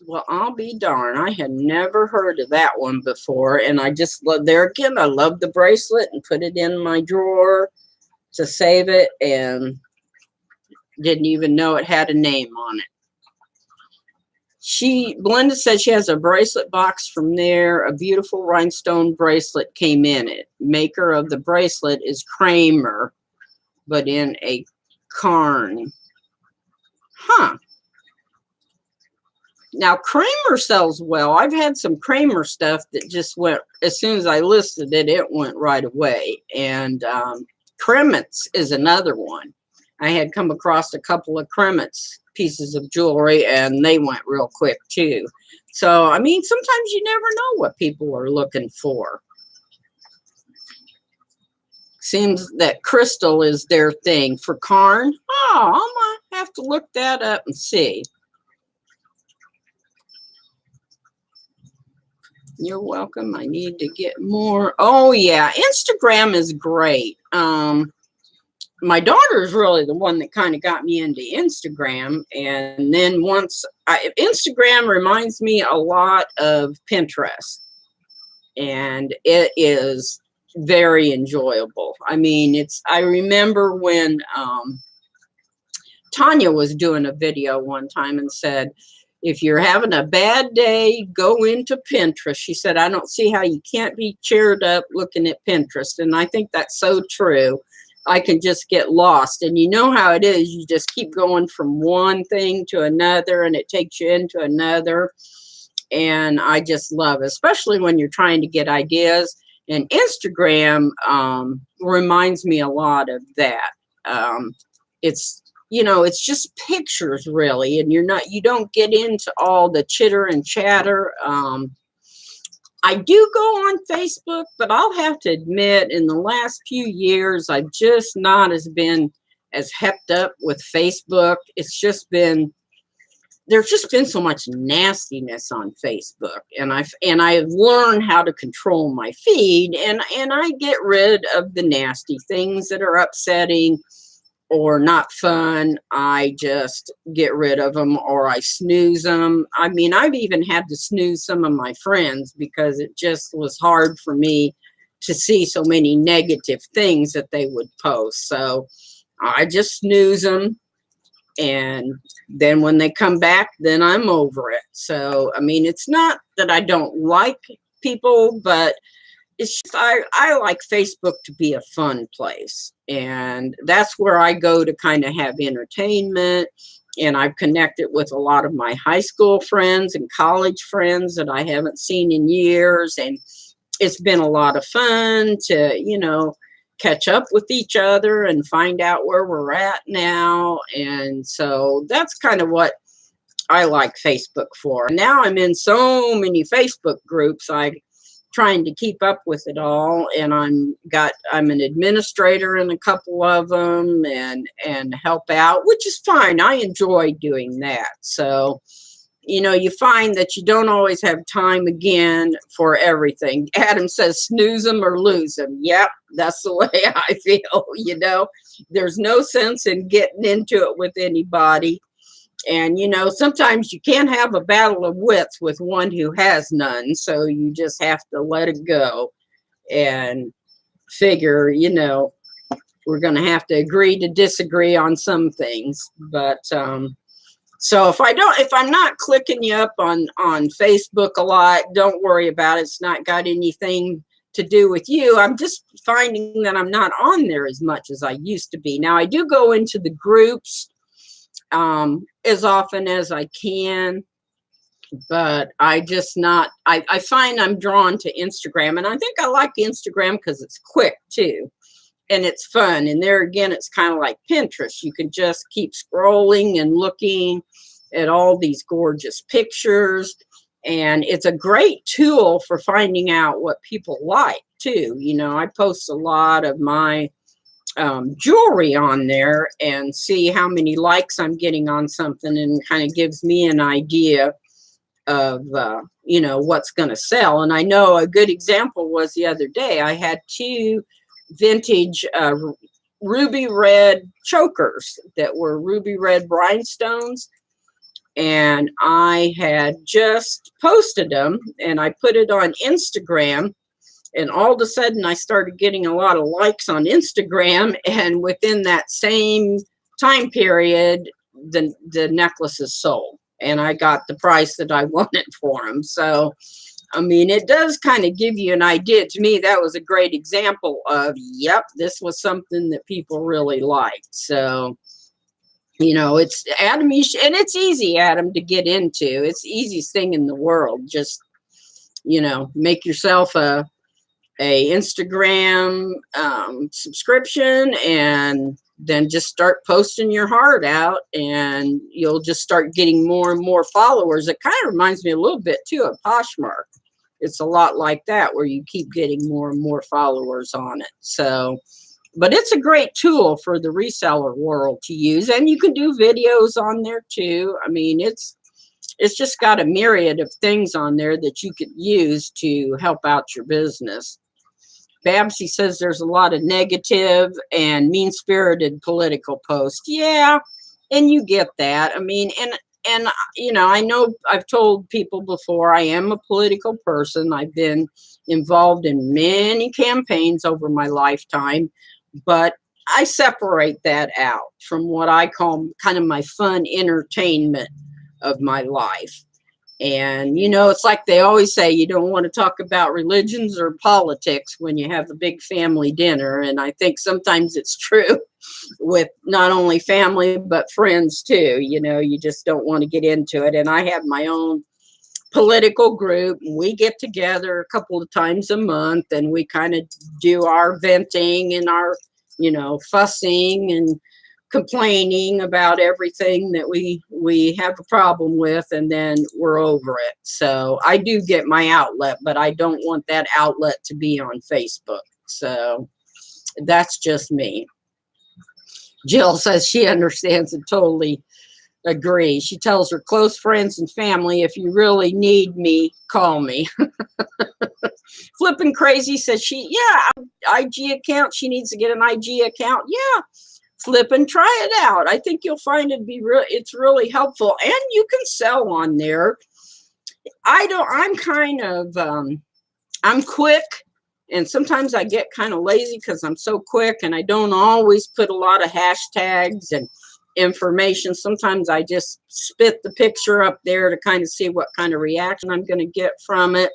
Well, I'll be darned. I had never heard of that one before. And I just love, there again, I love the bracelet and put it in my drawer to save it, and didn't even know it had a name on it. Belinda said she has a bracelet box from there. A beautiful rhinestone bracelet came in it. Maker of the bracelet is Kramer, but in a Carn. Huh. Now, Kramer sells well. I've had some Kramer stuff that just went, as soon as I listed it, it went right away. And Kremitz is another one. I had come across a couple of Kremitz pieces of jewelry, and they went real quick too. So, I mean, sometimes you never know what people are looking for. Seems that crystal is their thing. For Karn, oh, I might have to look that up and see. You're welcome. I need to get more. Oh, yeah. Instagram is great. My daughter's really the one that kind of got me into Instagram. And then Instagram reminds me a lot of Pinterest. And it is very enjoyable. I mean, I remember when Tanya was doing a video one time and said, if you're having a bad day, go into Pinterest. She said, I don't see how you can't be cheered up looking at Pinterest. And I think that's so true. I can just get lost. And you know how it is. You just keep going from one thing to another, and it takes you into another. And I just love it, especially when you're trying to get ideas. And Instagram reminds me a lot of that. It's just pictures really, and you don't get into all the chitter and chatter. I do go on Facebook, but I'll have to admit, in the last few years, I've just not been as hepped up with Facebook. There's just been so much nastiness on Facebook, and I've learned how to control my feed, and I get rid of the nasty things that are upsetting or not fun. I just get rid of them, or I snooze them. I mean, I've even had to snooze some of my friends because it just was hard for me to see so many negative things that they would post. So I just snooze them. And then when they come back, then I'm over it. So, I mean, it's not that I don't like people, but it's just, I like Facebook to be a fun place. And that's where I go to kind of have entertainment. And I've connected with a lot of my high school friends and college friends that I haven't seen in years. And it's been a lot of fun to, catch up with each other and find out where we're at now. And so that's kind of what I like Facebook for. Now I'm in so many Facebook groups. I'm trying to keep up with it all, and I'm an administrator in a couple of them and help out, which is fine. I enjoy doing that. So, you find that you don't always have time again for everything. Adam says, snooze them or lose them. Yep, that's the way I feel. There's no sense in getting into it with anybody. And, sometimes you can't have a battle of wits with one who has none. So you just have to let it go and figure, we're going to have to agree to disagree on some things. But, so if I'm not clicking you up on Facebook a lot, don't worry about it. It's not got anything to do with you. I'm just finding that I'm not on there as much as I used to be. Now I do go into the groups as often as I can, but I find I'm drawn to Instagram, and I think I like Instagram because it's quick too. And it's fun. And there again, it's kind of like Pinterest. You can just keep scrolling and looking at all these gorgeous pictures. And it's a great tool for finding out what people like too. I post a lot of my jewelry on there and see how many likes I'm getting on something, and kind of gives me an idea of, what's going to sell. And I know a good example was the other day, I had 2 vintage ruby red chokers that were ruby red rhinestones, and I had just posted them, and I put it on Instagram, and all of a sudden I started getting a lot of likes on Instagram, and within that same time period the necklaces sold, and I got the price that I wanted for them. So I mean, it does kind of give you an idea. To me, that was a great example of, yep, this was something that people really liked. So, it's Adam, and it's easy, Adam, to get into. It's the easiest thing in the world. Just, make yourself a a Instagram subscription, and then just start posting your heart out, and you'll just start getting more and more followers. It kind of reminds me a little bit too of Poshmark. It's a lot like that, where you keep getting more and more followers on it. So, but it's a great tool for the reseller world to use, and you can do videos on there too. I mean, it's just got a myriad of things on there that you could use to help out your business. Babsy says there's a lot of negative and mean-spirited political posts. Yeah, and you get that. I mean, and you know, I know I've told people before, I am a political person. I've been involved in many campaigns over my lifetime, but I separate that out from what I call kind of my fun entertainment of my life. And, you know, it's like they always say, you don't want to talk about religions or politics when you have a big family dinner. And I think sometimes it's true with not only family, but friends too. You know, you just don't want to get into it. And I have my own political group. We get together a couple of times a month, and we kind of do our venting and our, you know, fussing and complaining about everything that we have a problem with, and then we're over it. So I do get my outlet, but I don't want that outlet to be on Facebook. So that's just me. Jill says she understands and totally agrees. She tells her close friends and family, if you really need me, call me. Flipping Crazy says IG account. She needs to get an IG account. Yeah, flip and try it out. I think you'll find it's really helpful, and you can sell on there. I'm kind of I'm quick, and sometimes I get kind of lazy because I'm so quick, and I don't always put a lot of hashtags and information. Sometimes I just spit the picture up there to kind of see what kind of reaction I'm going to get from it.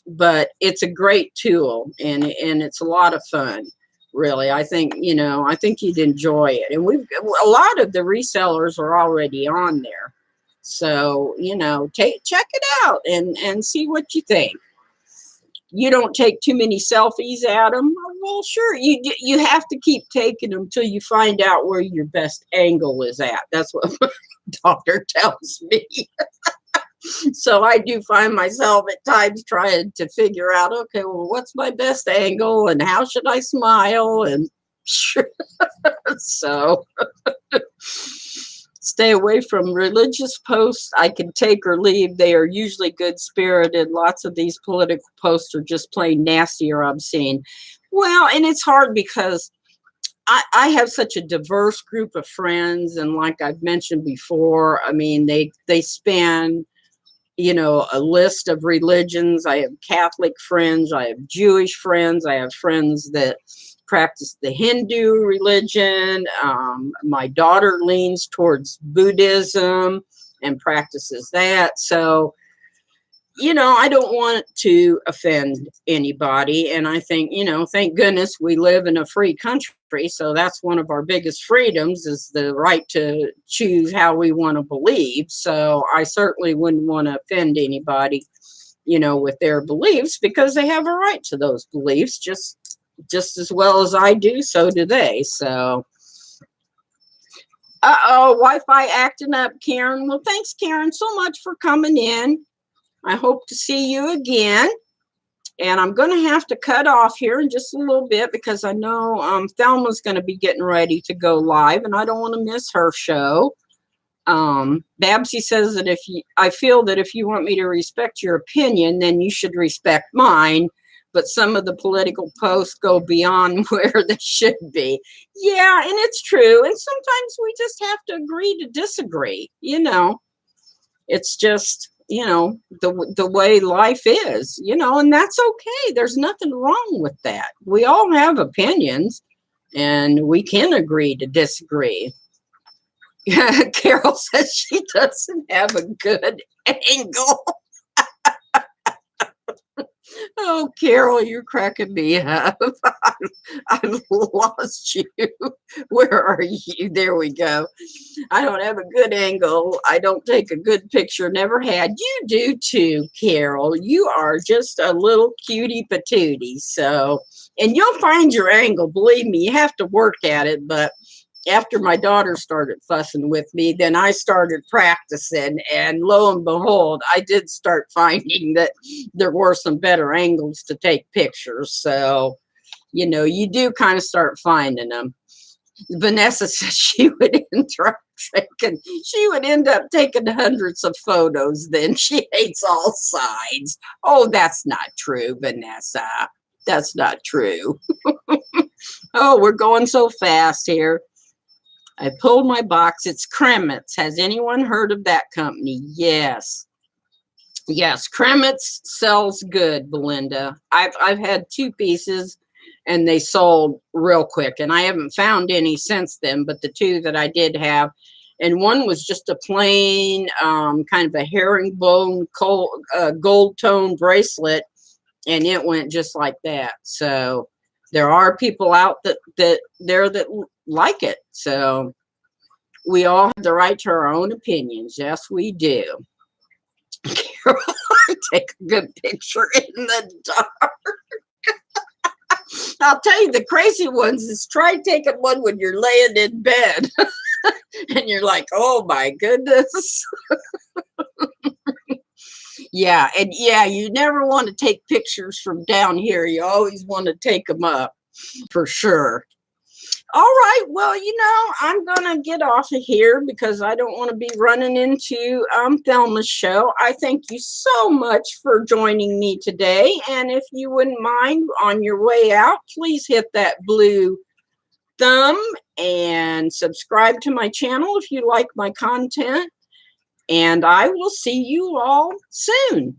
But it's a great tool, and it's a lot of fun. Really, I think, you know, I think you'd enjoy it. And a lot of the resellers are already on there. So, you know, check it out and see what you think. You don't take too many selfies at them. Well, sure, you have to keep taking them till you find out where your best angle is at. That's what my daughter tells me. So I do find myself at times trying to figure out, okay, well, what's my best angle and how should I smile? And so stay away from religious posts. I can take or leave. They are usually good spirited. Lots of these political posts are just plain nasty or obscene. Well, and it's hard because I have such a diverse group of friends. And like I've mentioned before, I mean, they span, you know, a list of religions. I have Catholic friends, I have Jewish friends, I have friends that practice the Hindu religion. My daughter leans towards Buddhism and practices that. So, you know, I don't want to offend anybody. And I think, you know, thank goodness we live in a free country. So that's one of our biggest freedoms, is the right to choose how we want to believe. So I certainly wouldn't want to offend anybody, you know, with their beliefs, because they have a right to those beliefs just as well as I do. So do they. So, Wi-Fi acting up, Karen. Well, thanks, Karen, so much for coming in. I hope to see you again. And I'm going to have to cut off here in just a little bit, because I know Thelma's going to be getting ready to go live, and I don't want to miss her show. Babsy says that I feel that if you want me to respect your opinion, then you should respect mine. But some of the political posts go beyond where they should be. Yeah, and it's true. And sometimes we just have to agree to disagree. You know, it's just, you know, the way life is, you know, and that's okay. There's nothing wrong with that. We all have opinions, and we can agree to disagree. Carol says she doesn't have a good angle. Oh, Carol, you're cracking me up. I've lost you. Where are you? There we go. I don't have a good angle. I don't take a good picture. Never had. You do too, Carol. You are just a little cutie patootie. So, and you'll find your angle. Believe me, you have to work at it. But after my daughter started fussing with me, then I started practicing. And lo and behold, I did start finding that there were some better angles to take pictures. So, you do kind of start finding them. Vanessa said she would end up taking hundreds of photos. Then she hates all sides. Oh, that's not true, Vanessa. That's not true. Oh, we're going so fast here. I pulled my box. It's Kremitz. Has anyone heard of that company? Yes. Yes, Kremitz sells good, Belinda. I've had 2 pieces and they sold real quick, and I haven't found any since then, but the 2 that I did have, and one was just a plain kind of a herringbone gold tone bracelet, and it went just like that. So there are people out that like it. So we all have the right to our own opinions. Yes, we do. Take a good picture in the dark. I'll tell you, the crazy ones is try taking one when you're laying in bed and you're like, oh my goodness. Yeah, and yeah, you never want to take pictures from down here. You always want to take them up for sure. All right, well, I'm gonna get off of here because I don't want to be running into Thelma's show. I thank you so much for joining me today, and if you wouldn't mind, on your way out, please hit that blue thumb and subscribe to my channel if you like my content, and I will see you all soon.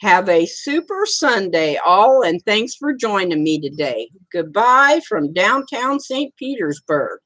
Have a super Sunday, all, and thanks for joining me today. Goodbye from downtown St. Petersburg.